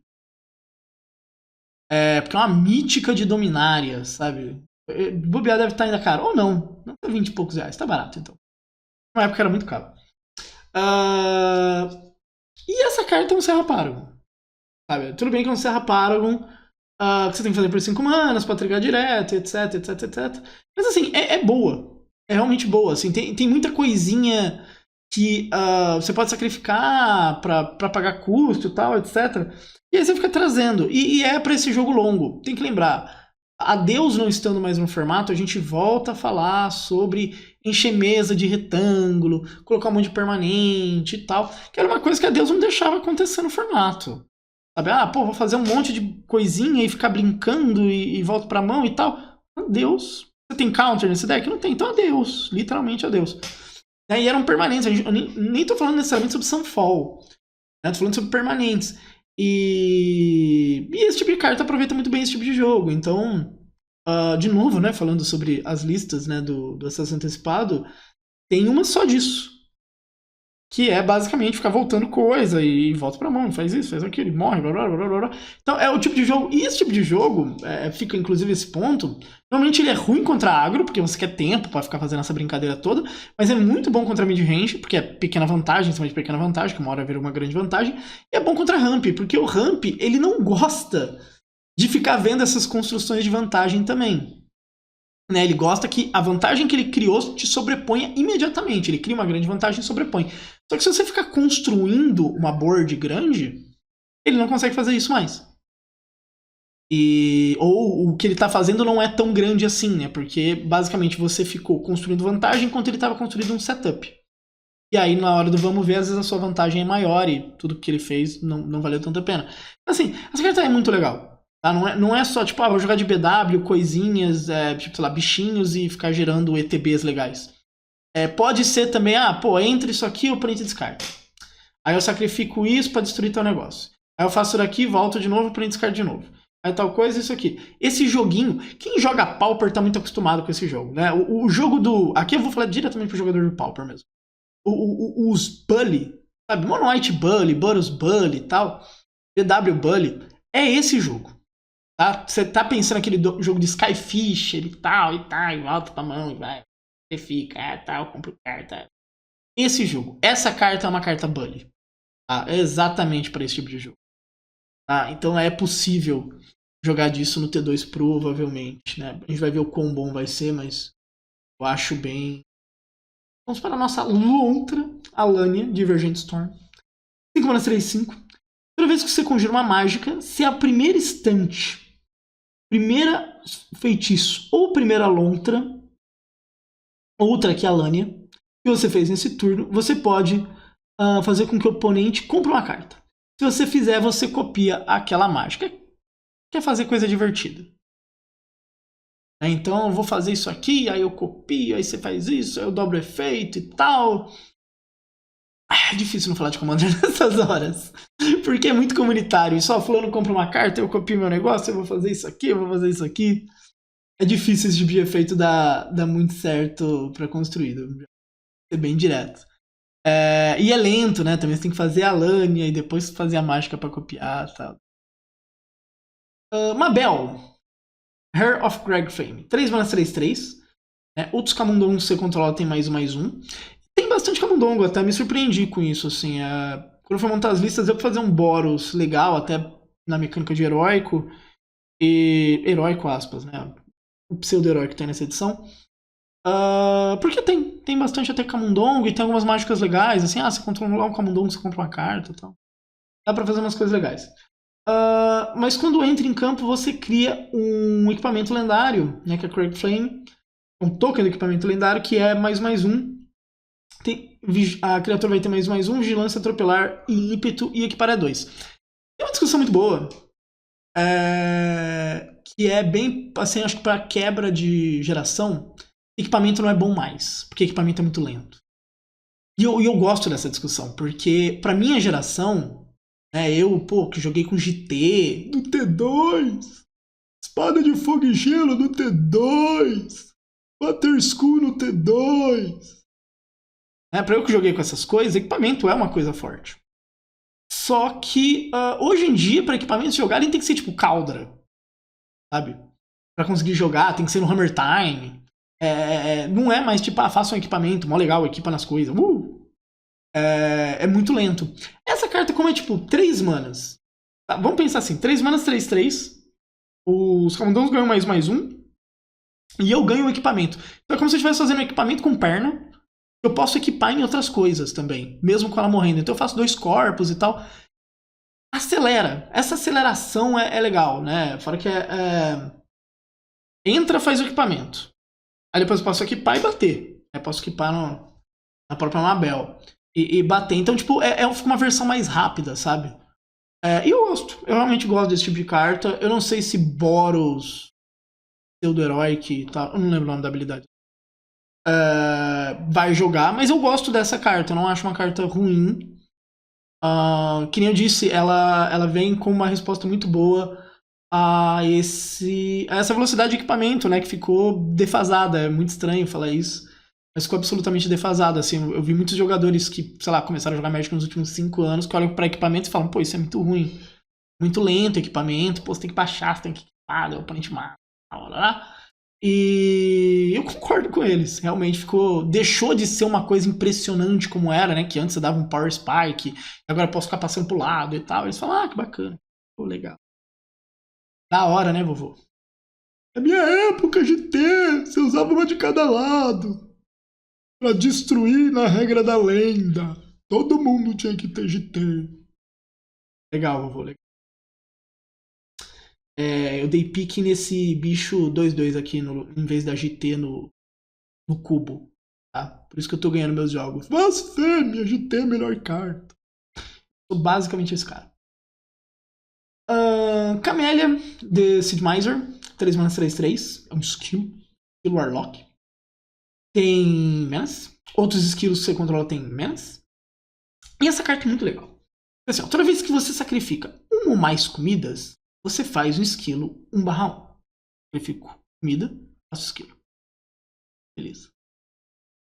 Porque é uma mítica de Dominária, sabe? Bobear deve estar ainda caro. Ou não. Não tá 20 e poucos reais. Tá barato, então. Na época era muito caro. E essa carta é um Serra Paragon. Sabe? Tudo bem que é um Serra Paragon que você tem que fazer por 5 manas pra trigar direto, etc, etc, etc. Mas assim, é boa. É realmente boa. Assim, tem muita coisinha que você pode sacrificar pra pagar custo e tal, etc. E aí você fica trazendo. E é pra esse jogo longo. Tem que lembrar, a Deus não estando mais no formato, a gente volta a falar sobre encher mesa de retângulo, colocar um monte de permanente e tal, que era uma coisa que a Deus não deixava acontecer no formato. Sabe? Vou fazer um monte de coisinha e ficar brincando e volto pra mão e tal. Adeus. Você tem counter nesse deck? Não tem. Então adeus. Literalmente adeus. E eram permanentes. Eu nem tô falando necessariamente sobre Sunfall. Né? Tô falando sobre permanentes. E esse tipo de carta aproveita muito bem esse tipo de jogo. Então, de novo, né, falando sobre as listas, né, do acesso antecipado, tem uma só disso. Que é basicamente ficar voltando coisa e volta pra mão, faz isso, faz aquilo, morre, blá, blá, blá, blá. Então é o tipo de jogo. E esse tipo de jogo, fica inclusive esse ponto. Normalmente ele é ruim contra agro, porque você quer tempo pra ficar fazendo essa brincadeira toda. Mas é muito bom contra mid-range, porque é pequena vantagem, em cima de pequena vantagem, que uma hora vira uma grande vantagem. E é bom contra ramp, porque o ramp, ele não gosta de ficar vendo essas construções de vantagem também. Né, ele gosta que a vantagem que ele criou te sobreponha imediatamente. Ele cria uma grande vantagem e sobrepõe. Só que se você ficar construindo uma board grande, ele não consegue fazer isso mais. Ou o que ele está fazendo não é tão grande assim, né? Porque basicamente você ficou construindo vantagem enquanto ele estava construindo um setup. E aí na hora do vamos ver, às vezes a sua vantagem é maior e tudo que ele fez não valeu tanto a pena. Assim, essa carta é muito legal. Tá? Não é só, tipo, vou jogar de BW, coisinhas, tipo, sei lá, bichinhos e ficar gerando ETBs legais. Pode ser também, entre isso aqui, o oponente descarta. Aí eu sacrifico isso pra destruir teu negócio. Aí eu faço isso daqui, volto de novo, o oponente descarta de novo. Aí tal coisa, isso aqui. Esse joguinho, quem joga Pauper tá muito acostumado com esse jogo, né? O jogo do... Aqui eu vou falar diretamente pro jogador de Pauper mesmo. Os Bully, sabe? Mono White Bully, Boros Bully e tal, BW Bully, é esse jogo. Tá? Você tá pensando naquele jogo de Skyfisher e tal, e volta pra mão, e vai, você fica, tal, compra carta. Esse jogo, essa carta é uma carta Bully. Tá? É exatamente para esse tipo de jogo. Tá? Então é possível jogar disso no T2 provavelmente, né? A gente vai ver o quão bom vai ser, mas eu acho bem... Vamos para a nossa Lontra, Alania, Divergent Storm. 5 manas 3/5. Toda vez que você conjura uma mágica, se a primeira instante, primeira feitiço ou primeira lontra, outra que é a Alania, que você fez nesse turno, você pode fazer com que o oponente compre uma carta. Se você fizer, você copia aquela mágica. Quer fazer coisa divertida. Então eu vou fazer isso aqui, aí eu copio, aí você faz isso, aí eu dobro o efeito e tal. É difícil não falar de Commander nessas horas. Porque é muito comunitário. E só fulano compra uma carta, eu copio meu negócio, eu vou fazer isso aqui, eu vou fazer isso aqui. É difícil esse tipo de efeito dar muito certo pra construir. É bem direto. E é lento, né? Também você tem que fazer a Alania e depois fazer a mágica pra copiar e tal. Mabel. Heir of Cragfame. 3 manas 3/3. Outros camundongos que você controla tem +1/+1. Tem bastante camundongo, até me surpreendi com isso, assim. Quando eu fui montar as listas, deu pra fazer um Boros legal, até na mecânica de heróico. E heróico, aspas, né? O pseudo-heróico que tem nessa edição. Porque tem bastante até camundongo e tem algumas mágicas legais, assim, você controla um camundongo, você compra uma carta e tal. Dá pra fazer umas coisas legais. Mas quando entra em campo, você cria um equipamento lendário, né, que é Cragflame, um token do equipamento lendário que é +1/+1. A criatura vai ter +1/+1, vigilância, atropelar, e ímpeto e equipar 2. Tem uma discussão muito boa, que é bem, assim, acho que para quebra de geração, equipamento não é bom mais, porque equipamento é muito lento. E eu gosto dessa discussão, porque pra minha geração, eu, que joguei com GT, do T2, Espada de Fogo e Gelo do T2, Water School no T2. Pra eu que joguei com essas coisas, equipamento é uma coisa forte. Só que hoje em dia, para equipamentos jogarem, tem que ser tipo Caldra, sabe? Pra conseguir jogar, tem que ser no Hammer Time. Não é mais tipo, faça um equipamento, mó legal, equipa nas coisas. É muito lento. Essa carta, como é tipo 3 manas, tá? Vamos pensar assim: 3 manas, 3/3. Os camundongos ganham +1/+1. E eu ganho o equipamento. Então é como se eu estivesse fazendo um equipamento com perna. eu posso equipar em outras coisas também, mesmo com ela morrendo. Então eu faço 2 corpos e tal. Acelera. Essa aceleração é legal, né? Fora que entra, faz o equipamento. Aí depois eu posso equipar e bater. Eu posso equipar na própria Mabel. E bater. Então, tipo, fica uma versão mais rápida, sabe? E eu gosto. Eu realmente gosto desse tipo de carta. Eu não sei se Boros, Pseudo-Herói, tá, eu não lembro o nome da habilidade, vai jogar, mas eu gosto dessa carta. Eu não acho uma carta ruim. Que nem eu disse, ela vem com uma resposta muito boa a essa velocidade de equipamento, né? Que ficou defasada. É muito estranho falar isso. Mas ficou absolutamente defasada. Assim, eu vi muitos jogadores que, sei lá, começaram a jogar Magic nos últimos 5 anos, que olham para equipamento e falam, pô, isso é muito ruim. Muito lento o equipamento, pô, você tem que baixar, você tem que equipar, o oponente mata. E eu concordo com eles. Realmente deixou de ser uma coisa impressionante como era, né? Que antes você dava um Power Spike, agora eu posso ficar passando pro lado e tal. Eles falam, que bacana. Pô, legal. Da hora, né, vovô? Na minha época, GT, você usava uma de cada lado. Pra destruir na regra da lenda. Todo mundo tinha que ter GT. Legal, vovô, legal. Eu dei pique nesse bicho 2/2 aqui, em vez da GT no cubo. Tá? Por isso que eu tô ganhando meus jogos. Você, minha GT é a melhor carta. Sou basicamente esse cara. Camélia, de Sid Meiser. 3 manas 3/3. É um skill. Skill Warlock. Tem menace. Outros skills que você controla tem menace. E essa carta é muito legal. Assim, toda vez que você sacrifica 1 ou mais comidas, você faz um esquilo 1/1. Sacrifico comida, faço esquilo. Beleza.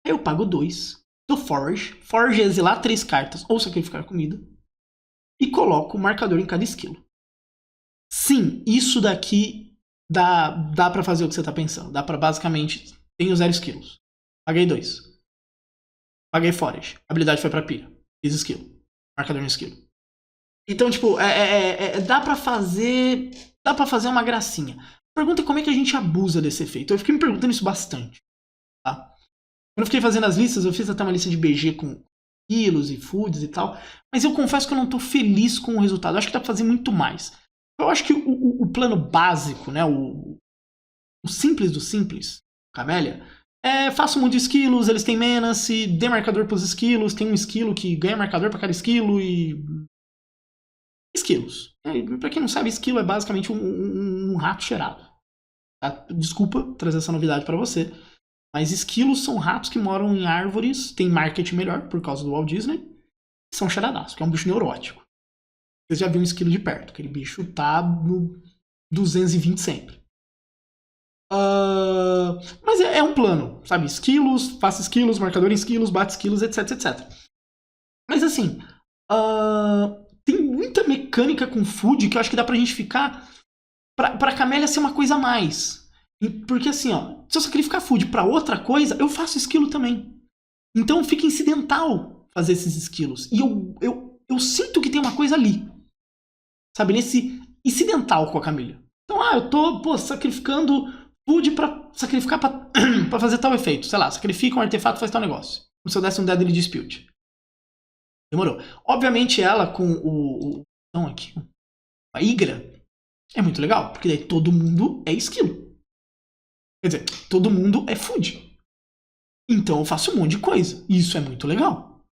Aí eu pago 2. Do Forge. Forge é exilar 3 cartas ou sacrificar comida. E coloco o marcador em cada esquilo. Sim, isso daqui dá pra fazer o que você tá pensando. Dá pra basicamente... Tenho 0 esquilos. Paguei 2. Paguei Forge. A habilidade foi pra pilha. Fiz esquilo. Marcador no esquilo. Então, tipo, dá pra fazer... Dá pra fazer uma gracinha. A pergunta é como é que a gente abusa desse efeito. Eu fiquei me perguntando isso bastante. Tá? Quando eu fiquei fazendo as listas, eu fiz até uma lista de BG com quilos e foods e tal. Mas eu confesso que eu não tô feliz com o resultado. Eu acho que dá pra fazer muito mais. Eu acho que o plano básico, né? O simples do simples, Camélia, faço muito esquilos, eles têm menace, dê marcador pros esquilos, tem um esquilo que ganha marcador pra cada esquilo e... Esquilos. Pra quem não sabe, esquilo é basicamente um rato cheirado. Tá? Desculpa trazer essa novidade pra você. Mas esquilos são ratos que moram em árvores, tem market melhor por causa do Walt Disney, e são cheiradaços, que é um bicho neurótico. Vocês já viram um esquilo de perto, aquele bicho tá no 220 sempre. Mas é um plano, sabe? Esquilos, faça esquilos, marcador em esquilos, bate esquilos, etc, etc. Mas assim, tem muita mecânica com food que eu acho que dá pra gente ficar... Pra Camélia ser uma coisa a mais. Porque assim, se eu sacrificar food pra outra coisa, eu faço esquilo também. Então fica incidental fazer esses esquilos. E eu sinto que tem uma coisa ali. Sabe, nesse incidental com a Camélia. Então, eu tô, sacrificando food pra sacrificar pra fazer tal efeito. Sei lá, sacrifica um artefato e faz tal negócio. Como se eu desse um Deadly Dispute. Demorou. Obviamente ela com não, aqui. A Igra é muito legal, porque daí todo mundo é esquilo. Quer dizer, todo mundo é food. Então eu faço um monte de coisa. E isso é muito legal.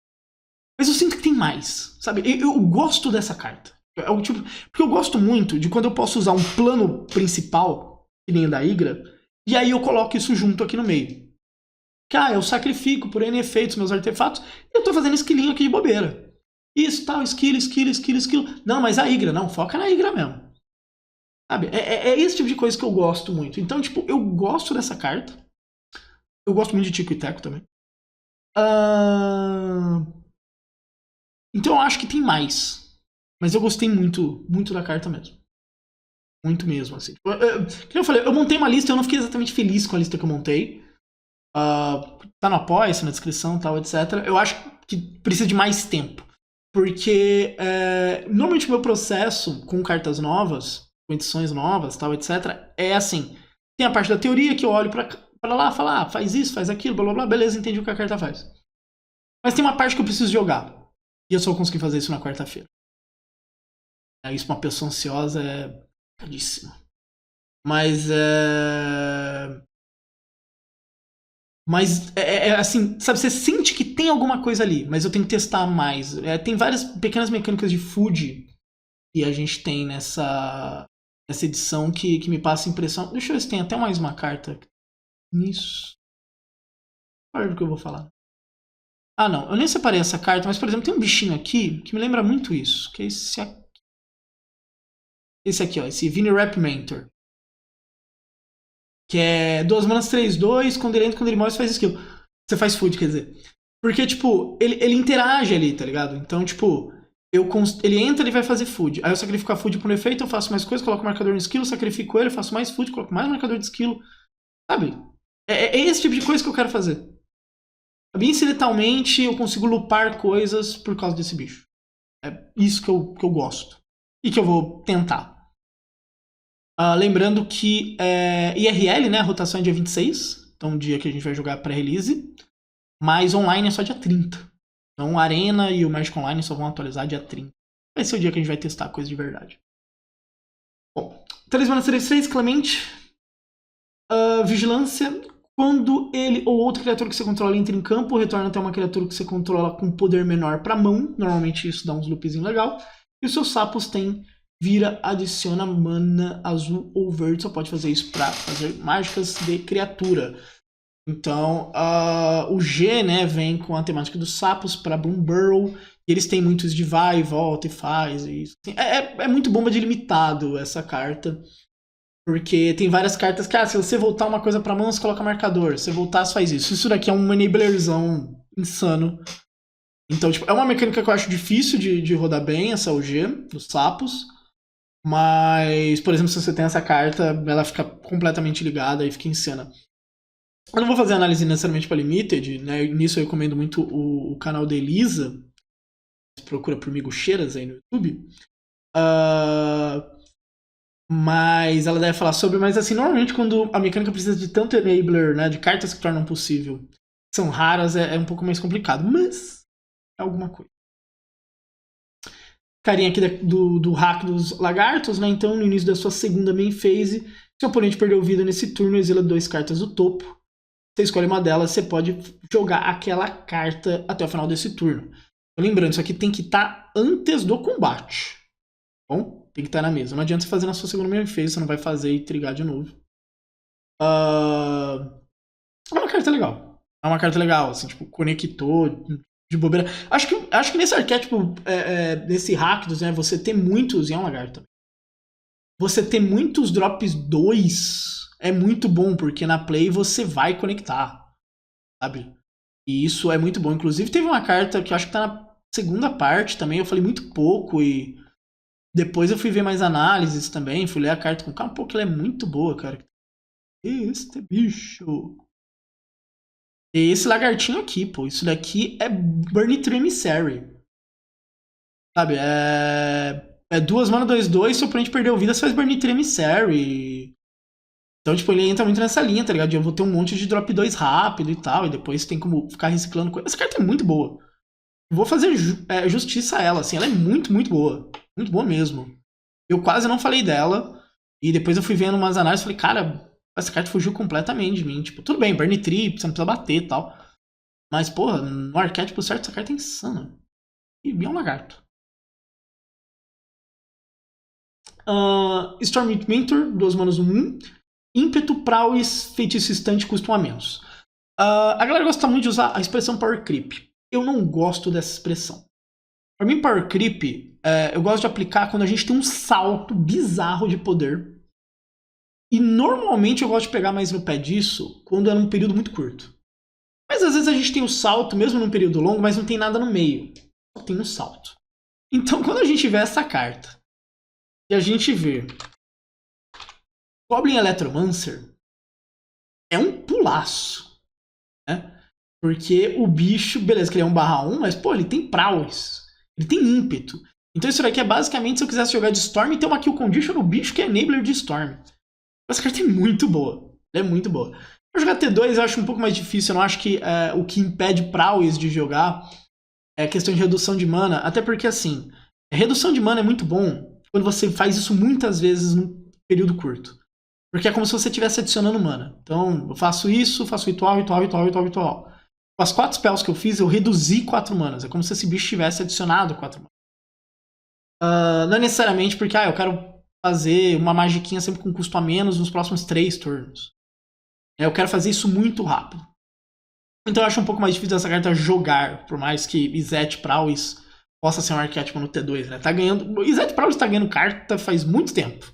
Mas eu sinto que tem mais, sabe? Eu gosto dessa carta. Porque eu gosto muito de quando eu posso usar um plano principal, que nem o da Igra, e aí eu coloco isso junto aqui no meio. Que eu sacrifico por N efeitos meus artefatos, e eu tô fazendo esquilinho aqui de bobeira. Isso, tal, esquilo. Não, mas a Igra, não, foca na Igra mesmo. Sabe? É esse tipo de coisa que eu gosto muito. Então, tipo, eu gosto dessa carta. Eu gosto muito de Tico e Teco também. Então eu acho que tem mais. Mas eu gostei muito, muito da carta mesmo. Muito mesmo, assim. Como eu falei, eu montei uma lista e eu não fiquei exatamente feliz com a lista que eu montei. Tá no apoia-se, na descrição, tal, etc. Eu acho que precisa de mais tempo. Porque normalmente o meu processo com cartas novas, com edições novas, tal, etc. É assim. Tem a parte da teoria que eu olho pra lá e falo, faz isso, faz aquilo, blá blá blá, beleza, entendi o que a carta faz. Mas tem uma parte que eu preciso jogar. E eu só consegui fazer isso na quarta-feira. Isso pra uma pessoa ansiosa é caríssimo. Mas é... Mas é assim, sabe, você sente que tem alguma coisa ali, mas eu tenho que testar mais. Tem várias pequenas mecânicas de food que a gente tem nessa edição que me passa a impressão. Deixa eu ver se tem até mais uma carta nisso. Olha o que eu vou falar. Ah, não. Eu nem separei essa carta, mas, por exemplo, tem um bichinho aqui que me lembra muito isso. Que é esse aqui. Esse aqui, ó. Esse Vinirap Mentor. Que é 2 manas 3/2. Quando ele entra, quando ele morre, você faz skill. Você faz food, quer dizer. Porque, tipo, ele interage ali, tá ligado? Então, tipo, ele entra, ele vai fazer food. Aí eu sacrifico a food por um efeito, eu faço mais coisa, coloco o marcador no skill, sacrifico ele, faço mais food, coloco mais marcador de skill. Sabe? É esse tipo de coisa que eu quero fazer. Incidentalmente eu consigo lupar coisas por causa desse bicho. É isso que eu gosto. E que eu vou tentar. Lembrando que IRL, né? A rotação é dia 26. Então, dia que a gente vai jogar pré-release. Mas online é só dia 30. Então, a Arena e o Magic Online só vão atualizar dia 30. Vai ser o dia que a gente vai testar a coisa de verdade. Bom, 3 manas 3/3, Clemente. Vigilância. Quando ele ou outra criatura que você controla entra em campo, retorna até uma criatura que você controla com poder menor pra mão. Normalmente isso dá uns loopzinhos legal. E os seus sapos tem vira, adiciona mana azul ou verde. Só pode fazer isso pra fazer mágicas de criatura. Então, o G, né, vem com a temática dos sapos pra Boom Burrow. E eles têm muitos de vai e volta e faz. E isso. É muito bomba de limitado essa carta. Porque tem várias cartas que, se você voltar uma coisa pra mão, você coloca marcador. Se você voltar, você faz isso. Isso daqui é um enablerzão insano. Então, tipo, é uma mecânica que eu acho difícil de rodar bem, essa OG, dos sapos. Mas, por exemplo, se você tem essa carta, ela fica completamente ligada e fica insana. Eu não vou fazer análise necessariamente pra Limited, né? Nisso eu recomendo muito o canal da Elisa. Procura por Miguxeiras aí no YouTube. Mas ela deve falar sobre, mas assim, normalmente quando a mecânica precisa de tanto enabler, né, de cartas que tornam possível, são raras, é um pouco mais complicado, mas é alguma coisa. Carinha aqui do hack dos lagartos, né, então no início da sua segunda main phase, se o oponente perdeu vida nesse turno, exila 2 cartas do topo, você escolhe uma delas, você pode jogar aquela carta até o final desse turno. Lembrando, isso aqui tem que estar antes do combate, bom? Tem que estar na mesa. Não adianta você fazer na sua segunda main phase, você não vai fazer e trigar de novo. É uma carta legal. É uma carta legal, assim, tipo, conectou de bobeira. Acho que nesse arquétipo, nesse Rakdos, né, você ter muitos, e é um lagarto também. Você ter muitos drops 2 é muito bom, porque na play você vai conectar, sabe? E isso é muito bom. Inclusive teve uma carta que eu acho que tá na segunda parte também, eu falei muito pouco e depois eu fui ver mais análises também, fui ler a carta com calma, porque ela é muito boa, cara. Este bicho. E esse lagartinho aqui, pô, isso daqui é Burnitree Emissary. Sabe, é 2 mana 2/2, se o oponente perdeu vida, você faz Burnitree Emissary. Então, tipo, ele entra muito nessa linha, tá ligado? Eu vou ter um monte de drop 2 rápido e tal, e depois tem como ficar reciclando coisa. Essa carta é muito boa. Vou fazer justiça a ela, assim, ela é muito, muito boa. Muito boa mesmo. Eu quase não falei dela, e depois eu fui vendo umas análises e falei, cara, essa carta fugiu completamente de mim. Tipo, tudo bem, burn tree, você não precisa bater e tal. Mas, porra, no arquétipo certo, essa carta é insana. E é um lagarto. Storm Mentor, 2 manas 1. Ímpeto, Prowess, Feitiço Instante, custa 1 a menos. A galera gosta muito de usar a expressão Power Creep. Eu não gosto dessa expressão. Pra mim, Power Creep, eu gosto de aplicar quando a gente tem um salto bizarro de poder. E normalmente eu gosto de pegar mais no pé disso quando é num período muito curto. Mas às vezes a gente tem o salto, mesmo num período longo, mas não tem nada no meio. Só tem um salto. Então quando a gente vê essa carta, e a gente vê Goblin Electromancer, é um pulaço. Né? Porque o bicho, beleza, que ele é 1/1, mas pô, ele tem prowess. Ele tem ímpeto. Então isso daqui é basicamente se eu quisesse jogar de Storm, tem uma kill condition no bicho que é enabler de Storm. Essa carta é muito boa. Ela é muito boa. Pra jogar T2 eu acho um pouco mais difícil, eu não acho que o que impede Prowess de jogar é a questão de redução de mana, até porque assim, redução de mana é muito bom quando você faz isso muitas vezes num período curto. Porque é como se você estivesse adicionando mana. Então, eu faço isso, faço ritual, ritual, ritual, ritual, ritual. Com as 4 spells que eu fiz, eu reduzi 4 manas. É como se esse bicho tivesse adicionado 4 manas. Não é necessariamente porque, eu quero fazer uma magiquinha sempre com custo a menos nos próximos 3 turnos. Eu quero fazer isso muito rápido. Então eu acho um pouco mais difícil essa carta jogar, por mais que Izzet Prowess possa ser um arquétipo no T2, né? Tá ganhando... Izzet Prowess tá ganhando carta faz muito tempo.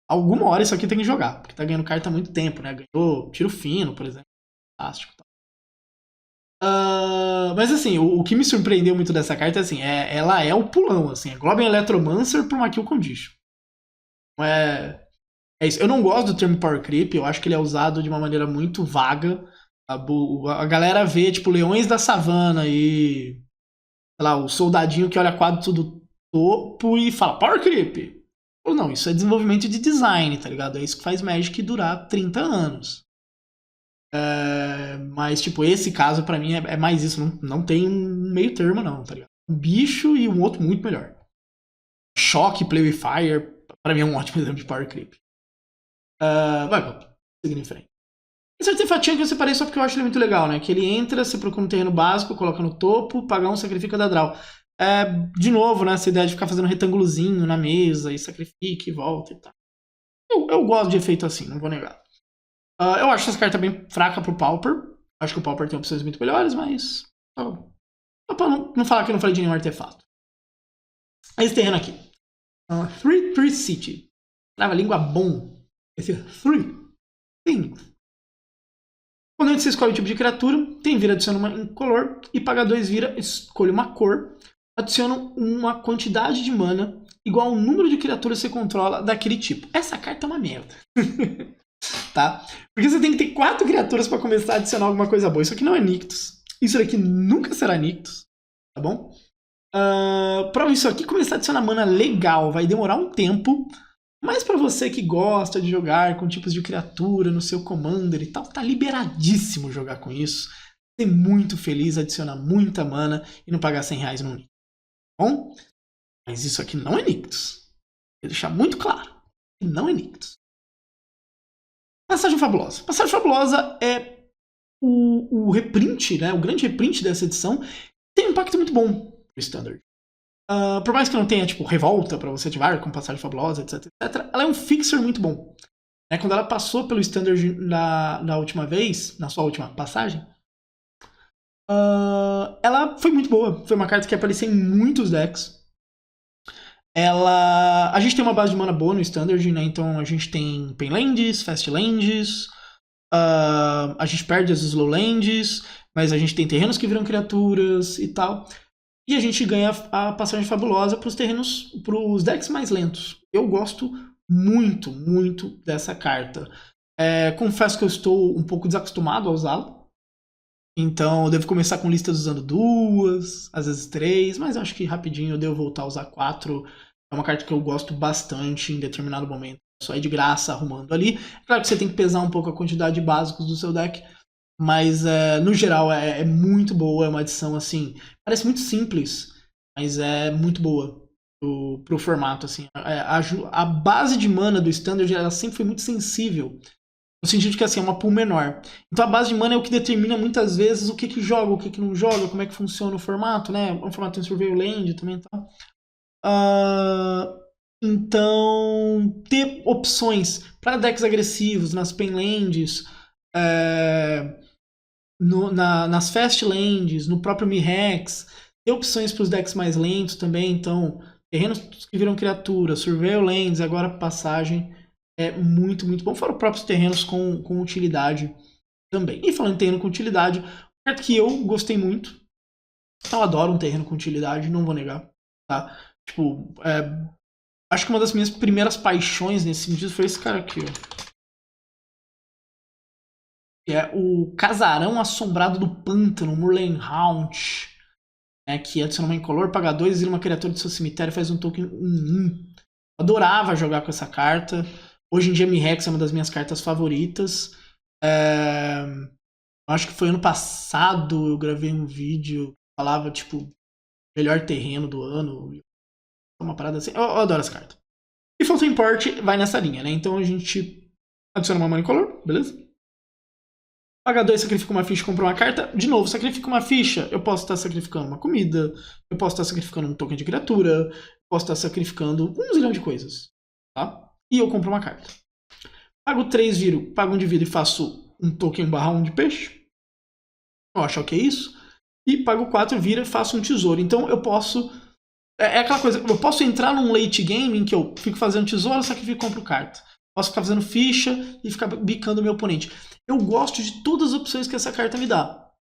Alguma hora isso aqui tem que jogar, porque tá ganhando carta há muito tempo, né? Ganhou Tiro Fino, por exemplo. Fantástico. Mas assim, o que me surpreendeu muito dessa carta é assim, ela é o pulão, assim, é Globin Electromancer pra uma Kill Condition. É isso. Eu não gosto do termo Power Creep, eu acho que ele é usado de uma maneira muito vaga. A galera vê, tipo, Leões da Savana e, sei lá, o soldadinho que olha quadro do topo e fala Power Creep. Ou não, isso é desenvolvimento de design, tá ligado? É isso que faz Magic durar 30 anos. Mas, tipo, esse caso pra mim é mais isso. Não tem um meio termo, não, tá ligado? Um bicho e um outro muito melhor. Choque, Play with Fire, pra mim é um ótimo exemplo de Power Creep. Vamos seguindo em frente. Esse artefatinho que eu separei só porque eu acho ele muito legal, né? Que ele entra, você procura um terreno básico, coloca no topo, pagar um, sacrifica da draw. De novo, né? Essa ideia de ficar fazendo retângulozinho na mesa, e sacrifica e volta e tal. Eu gosto de efeito assim, não vou negar. Eu acho essa carta bem fraca pro Pauper. Acho que o Pauper tem opções muito melhores, mas... Só pra não falar que eu não falei de nenhum artefato. Esse terreno aqui. 3-3 City. Trava língua bom. Esse 3 things. Quando você escolhe o tipo de criatura, tem vira, adiciona uma incolor, e paga 2 vira, escolhe uma cor, adiciona uma quantidade de mana igual ao número de criaturas que você controla daquele tipo. Essa carta é uma merda. Tá? Porque você tem que ter 4 criaturas para começar a adicionar alguma coisa boa. Isso aqui não é Nictus. Isso aqui nunca será Nictus. Tá bom? Pra isso aqui começar a adicionar mana legal vai demorar um tempo. Mas pra você que gosta de jogar com tipos de criatura no seu Commander e tal, tá liberadíssimo jogar com isso. Ser muito feliz, adicionar muita mana e não pagar 100 reais no Nictus. Bom? Mas isso aqui não é Nictus. Vou deixar muito claro que não é Nictus. Passagem Fabulosa. Passagem Fabulosa é o reprint, né? O grande reprint dessa edição. Tem um impacto muito bom pro Standard. Por mais que não tenha, tipo, revolta pra você ativar com Passagem Fabulosa, etc, etc, ela é um fixer muito bom. Quando ela passou pelo Standard na última vez, na sua última passagem, ela foi muito boa. Foi uma carta que apareceu em muitos decks. A gente tem uma base de mana boa no Standard, né? Então a gente tem Painlands, Fastlands, a gente perde as Slowlands, mas a gente tem terrenos que viram criaturas e tal. E a gente ganha a Passagem Fabulosa para os terrenos, para os decks mais lentos. Eu gosto muito, muito dessa carta. Confesso que eu estou um pouco desacostumado a usá-la. Então eu devo começar com listas usando 2, às vezes 3, mas acho que rapidinho eu devo voltar a usar 4. É uma carta que eu gosto bastante em determinado momento. Só é de graça arrumando ali. Claro que você tem que pesar um pouco a quantidade de básicos do seu deck. Mas, no geral, é muito boa. É uma adição, assim... Parece muito simples, mas é muito boa pro formato, assim. A base de mana do Standard, ela sempre foi muito sensível. No sentido de que, assim, é uma pool menor. Então, a base de mana é o que determina, muitas vezes, o que joga, o que não joga, como é que funciona o formato, né? O formato tem Surveil Land também e tal. Então, ter opções para decks agressivos, nas Painlands... nas Fastlands, no próprio Mirrex, tem opções para os decks mais lentos também, então terrenos que viram criatura, Surveil Lands, agora passagem, é muito, muito bom, fora os próprios terrenos com utilidade também. E falando em terreno com utilidade, carta que eu gostei muito, eu adoro um terreno com utilidade, não vou negar, tá? Tipo, acho que uma das minhas primeiras paixões nesse sentido foi esse cara aqui, ó. Que é o Casarão Assombrado do Pântano, Murlain Haunt, que adiciona uma incolor, paga 2 e uma criatura do seu cemitério faz um token 1/1. Adorava jogar com essa carta. Hoje em dia Mirrex é uma das minhas cartas favoritas. É, acho que foi ano passado eu gravei um vídeo que falava, tipo, melhor terreno do ano. Uma parada assim. Eu adoro essa carta. E Fountain Import vai nessa linha, né? Então a gente adiciona uma Money Color, beleza? Paga 2, sacrifica uma ficha e compra uma carta. De novo, sacrifica uma ficha. Eu posso estar sacrificando uma comida. Eu posso estar sacrificando um token de criatura. Posso estar sacrificando um zilhão de coisas. Tá? E eu compro uma carta. Pago 3, viro, pago um de vida e faço um token /1 de peixe. Eu acho que é isso. E pago 4, vira e faço um tesouro. Então eu posso. É aquela coisa, eu posso entrar num late game em que eu fico fazendo tesouro, sacrifico e compro carta. Posso ficar fazendo ficha e ficar bicando o meu oponente. Eu gosto de todas as opções que essa carta me dá.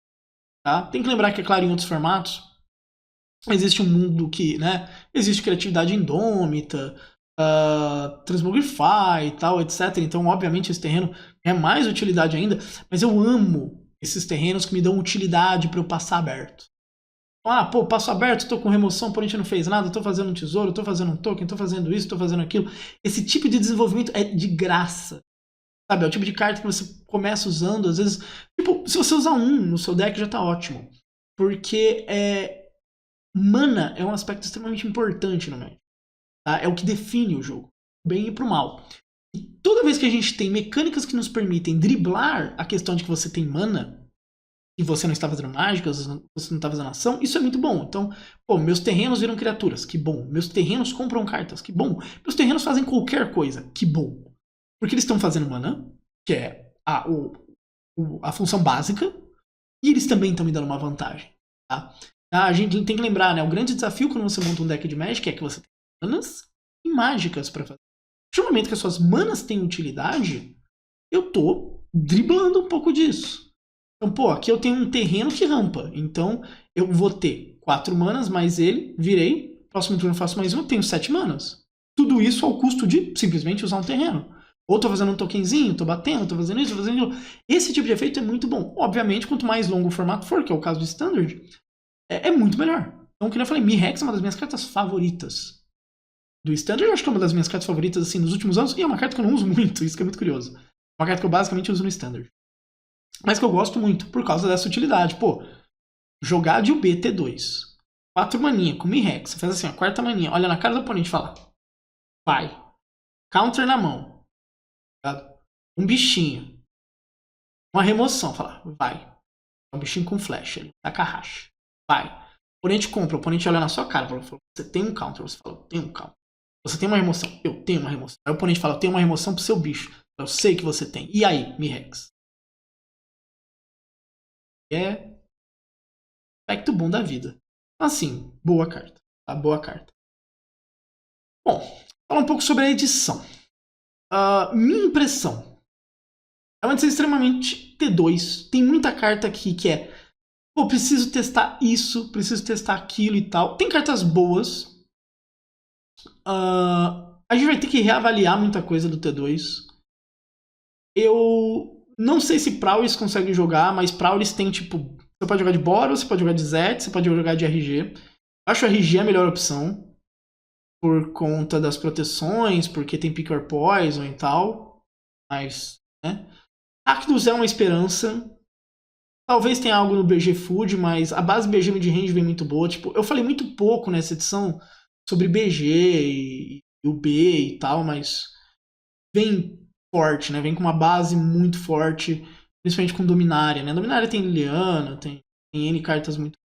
Tá? Tem que lembrar que, é claro, em outros formatos, existe um mundo que, né? Existe criatividade indômita, transmogrify e tal, etc. Então, obviamente, esse terreno é mais utilidade ainda, mas eu amo esses terrenos que me dão utilidade para eu passar aberto. Ah, pô, passo aberto, tô com remoção, o oponente não fez nada, tô fazendo um tesouro, tô fazendo um token, tô fazendo isso, tô fazendo aquilo. Esse tipo de desenvolvimento é de graça. Sabe, é o tipo de carta que você começa usando, às vezes. Tipo, se você usar um no seu deck já tá ótimo. Porque mana é um aspecto extremamente importante no Magic. Tá? É o que define o jogo, pro bem e pro mal. E toda vez que a gente tem mecânicas que nos permitem driblar a questão de que você tem mana, e você não está fazendo mágicas, você não está fazendo ação, isso é muito bom. Então, pô, meus terrenos viram criaturas, que bom. Meus terrenos compram cartas, que bom. Meus terrenos fazem qualquer coisa, que bom. Porque eles estão fazendo mana, que é a função básica, e eles também estão me dando uma vantagem. Tá? A gente tem que lembrar, né? O grande desafio quando você monta um deck de Magic é que você tem manas e mágicas para fazer. No momento que as suas manas têm utilidade, eu tô driblando um pouco disso. Então, pô, aqui eu tenho um terreno que rampa. Então, eu vou ter 4 manas, mais ele, virei. Próximo turno eu faço mais um, eu tenho 7 manas. Tudo isso ao custo de simplesmente usar um terreno. Ou tô fazendo um tokenzinho, tô batendo, tô fazendo isso, tô fazendo aquilo. Esse tipo de efeito é muito bom. Obviamente, quanto mais longo o formato for, que é o caso do Standard, é muito melhor. Então, como eu falei, Mirrex é uma das minhas cartas favoritas. Do Standard, eu acho que é uma das minhas cartas favoritas, assim, nos últimos anos. E é uma carta que eu não uso muito, isso que é muito curioso. Uma carta que eu basicamente uso no Standard. Mas que eu gosto muito, por causa dessa utilidade. Pô, jogar de UB T2. 4 maninha, com Mirrex. Você faz assim, a quarta maninha, olha na cara do oponente e fala: vai. Counter na mão. Um bichinho. Uma remoção. Fala: vai. Um bichinho com flash ali. Taca racha. Vai. O oponente compra. O oponente olha na sua cara. Fala: você tem um counter. Você fala: eu tenho um counter. Você tem uma remoção. Eu tenho uma remoção. Aí o oponente fala: eu tenho uma remoção pro seu bicho. Eu sei que você tem. E aí, Mirrex? É aspecto bom da vida. Assim, boa carta. Tá? Boa carta. Bom, falar um pouco sobre a edição. Minha impressão. Ela vai ser extremamente T2. Tem muita carta aqui que é: pô, preciso testar isso, preciso testar aquilo e tal. Tem cartas boas. A gente vai ter que reavaliar muita coisa do T2. Eu não sei se Prowess consegue jogar, mas Prowess tem tipo: você pode jogar de Boros, você pode jogar de Zet, você pode jogar de RG. Acho RG a melhor opção. Por conta das proteções, porque tem Pick or Poison e tal. Mas, né? Arctos é uma esperança. Talvez tenha algo no BG Food, mas a base BG Mid-Range vem muito boa. Tipo, eu falei muito pouco nessa edição sobre BG e o B e tal, mas vem forte, né? Vem com uma base muito forte, principalmente com Dominária, né? Dominária tem Liliana, tem N cartas muito.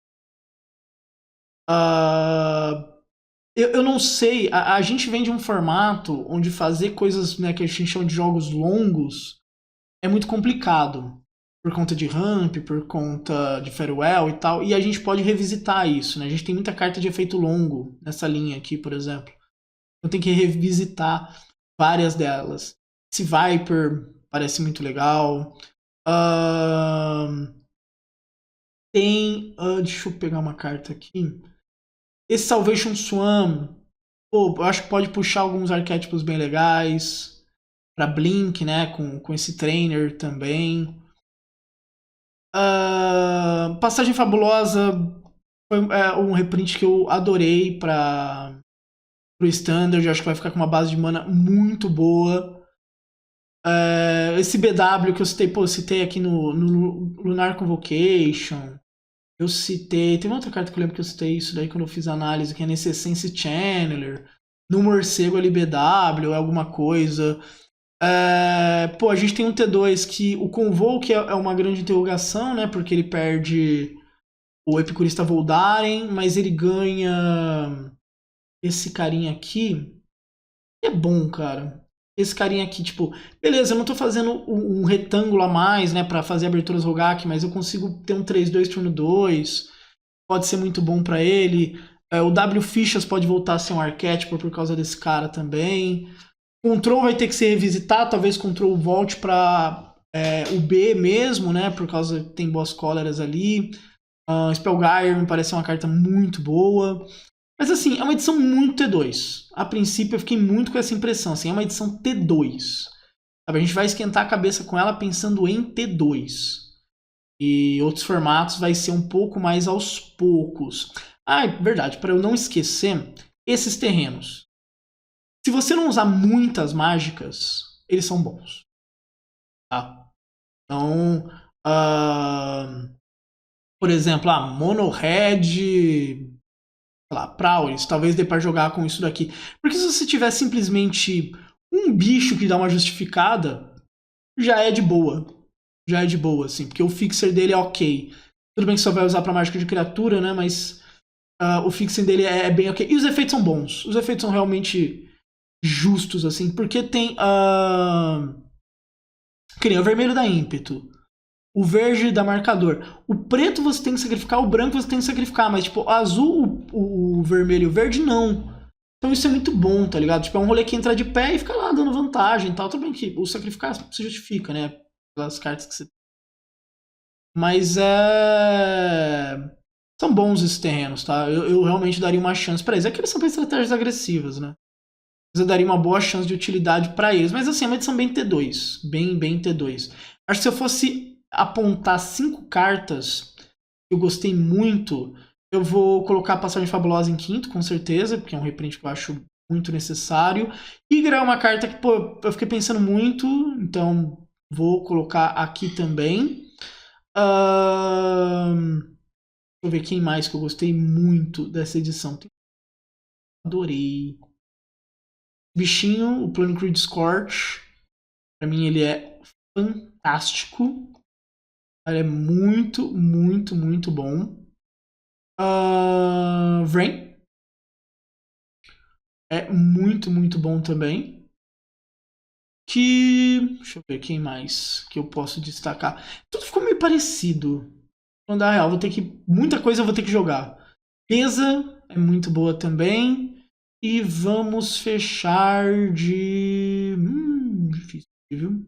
Eu não sei, a gente vem de um formato onde fazer coisas, né, que a gente chama de jogos longos é muito complicado. Por conta de ramp, por conta de farewell e tal. E a gente pode revisitar isso, né? A gente tem muita carta de efeito longo nessa linha aqui, por exemplo. Então tem que revisitar várias delas. Esse Viper parece muito legal. Deixa eu pegar uma carta aqui. Esse Salvation Swarm, pô, eu acho que pode puxar alguns arquétipos bem legais. Pra Blink, né? Com esse trainer também. Passagem Fabulosa foi um reprint que eu adorei pro Standard. Eu acho que vai ficar com uma base de mana muito boa. esse BW que eu citei, pô, eu citei aqui no Lunar Convocation. Eu citei. Tem uma outra carta que eu lembro que eu citei isso daí quando eu fiz a análise, que é nesse Essence Channeler. No Morcego ali BW, é alguma coisa. Pô, a gente tem um T2 que o Convoke é uma grande interrogação, né? Porque ele perde o Epicurista Voldaren, mas ele ganha esse carinha aqui. É bom, cara. Esse carinha aqui, tipo, beleza, eu não tô fazendo um retângulo a mais, né, pra fazer aberturas Rogak, mas eu consigo ter um 3-2 turno 2. Pode ser muito bom pra ele. O W Fichas pode voltar a ser um arquétipo por causa desse cara também. Control vai ter que ser revisitado, talvez Control volte pra o B mesmo, né, por causa que tem boas cóleras ali. Spellgyre me parece uma carta muito boa. Mas assim, é uma edição muito T2. A princípio eu fiquei muito com essa impressão, assim, é uma edição T2. Sabe? A gente vai esquentar a cabeça com ela pensando em T2. E outros formatos vai ser um pouco mais aos poucos. Ah, é verdade, para eu não esquecer, esses terrenos. Se você não usar muitas mágicas, eles são bons. Tá? Então, por exemplo, Mono Red, sei lá, Prowess, talvez dê pra jogar com isso daqui. Porque se você tiver simplesmente um bicho que dá uma justificada, já é de boa. Já é de boa, assim, porque o fixer dele é ok. Tudo bem que só vai usar pra mágica de criatura, né, mas o fixer dele é bem ok. E os efeitos são bons. Os efeitos são realmente justos, assim, porque tem... que nem o vermelho dá ímpeto. O verde dá marcador. O preto você tem que sacrificar, o branco você tem que sacrificar. Mas, tipo, azul, o vermelho e o verde, não. Então isso é muito bom, tá ligado? Tipo, é um rolê que entra de pé e fica lá dando vantagem e tal. Tudo bem que o sacrificar se justifica, né? Pelas cartas que você... Mas são bons esses terrenos, tá? Eu realmente daria uma chance pra eles. É que eles são pra estratégias agressivas, né? Mas eu daria uma boa chance de utilidade pra eles. Mas assim, é uma edição bem T2. Bem T2. Acho que se eu fosse apontar 5 cartas que eu gostei muito, eu vou colocar a Passagem Fabulosa em quinto, com certeza, porque é um reprint que eu acho muito necessário. E é uma carta que, pô, eu fiquei pensando muito, então vou colocar aqui também. Deixa eu ver quem mais que eu gostei muito dessa edição. Adorei. Bichinho, o Plano Creed Scorch. Pra mim ele é fantástico. Ele é muito bom. Vrain. É muito bom também. Deixa eu ver quem mais que eu posso destacar. Tudo ficou meio parecido. Quando a real, muita coisa eu vou ter que jogar. Pesa é muito boa também. E vamos fechar de... difícil, viu?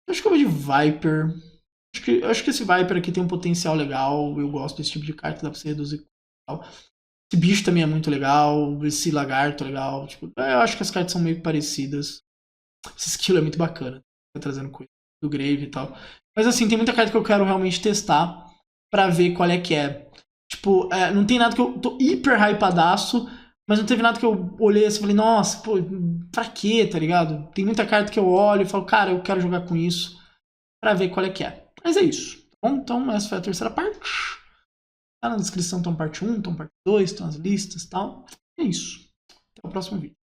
Acho que eu vou de Viper. Acho que esse Viper aqui tem um potencial legal. Eu gosto desse tipo de carta, dá pra você reduzir. Esse bicho também é muito legal. Esse lagarto é legal. Tipo, eu acho que as cartas são meio parecidas. Esse skill é muito bacana. Tá trazendo coisa do Grave e tal. Mas assim, tem muita carta que eu quero realmente testar pra ver qual é que é. Tipo, não tem nada que eu tô hiper hypadaço, mas não teve nada que eu olhei assim e falei, nossa, pô, pra quê, tá ligado? Tem muita carta que eu olho e falo, cara, eu quero jogar com isso pra ver qual é que é. Mas é isso, tá bom? Então essa foi a terceira parte. Tá na descrição, então parte 1, então parte 2, estão as listas e tal. É isso. Até o próximo vídeo.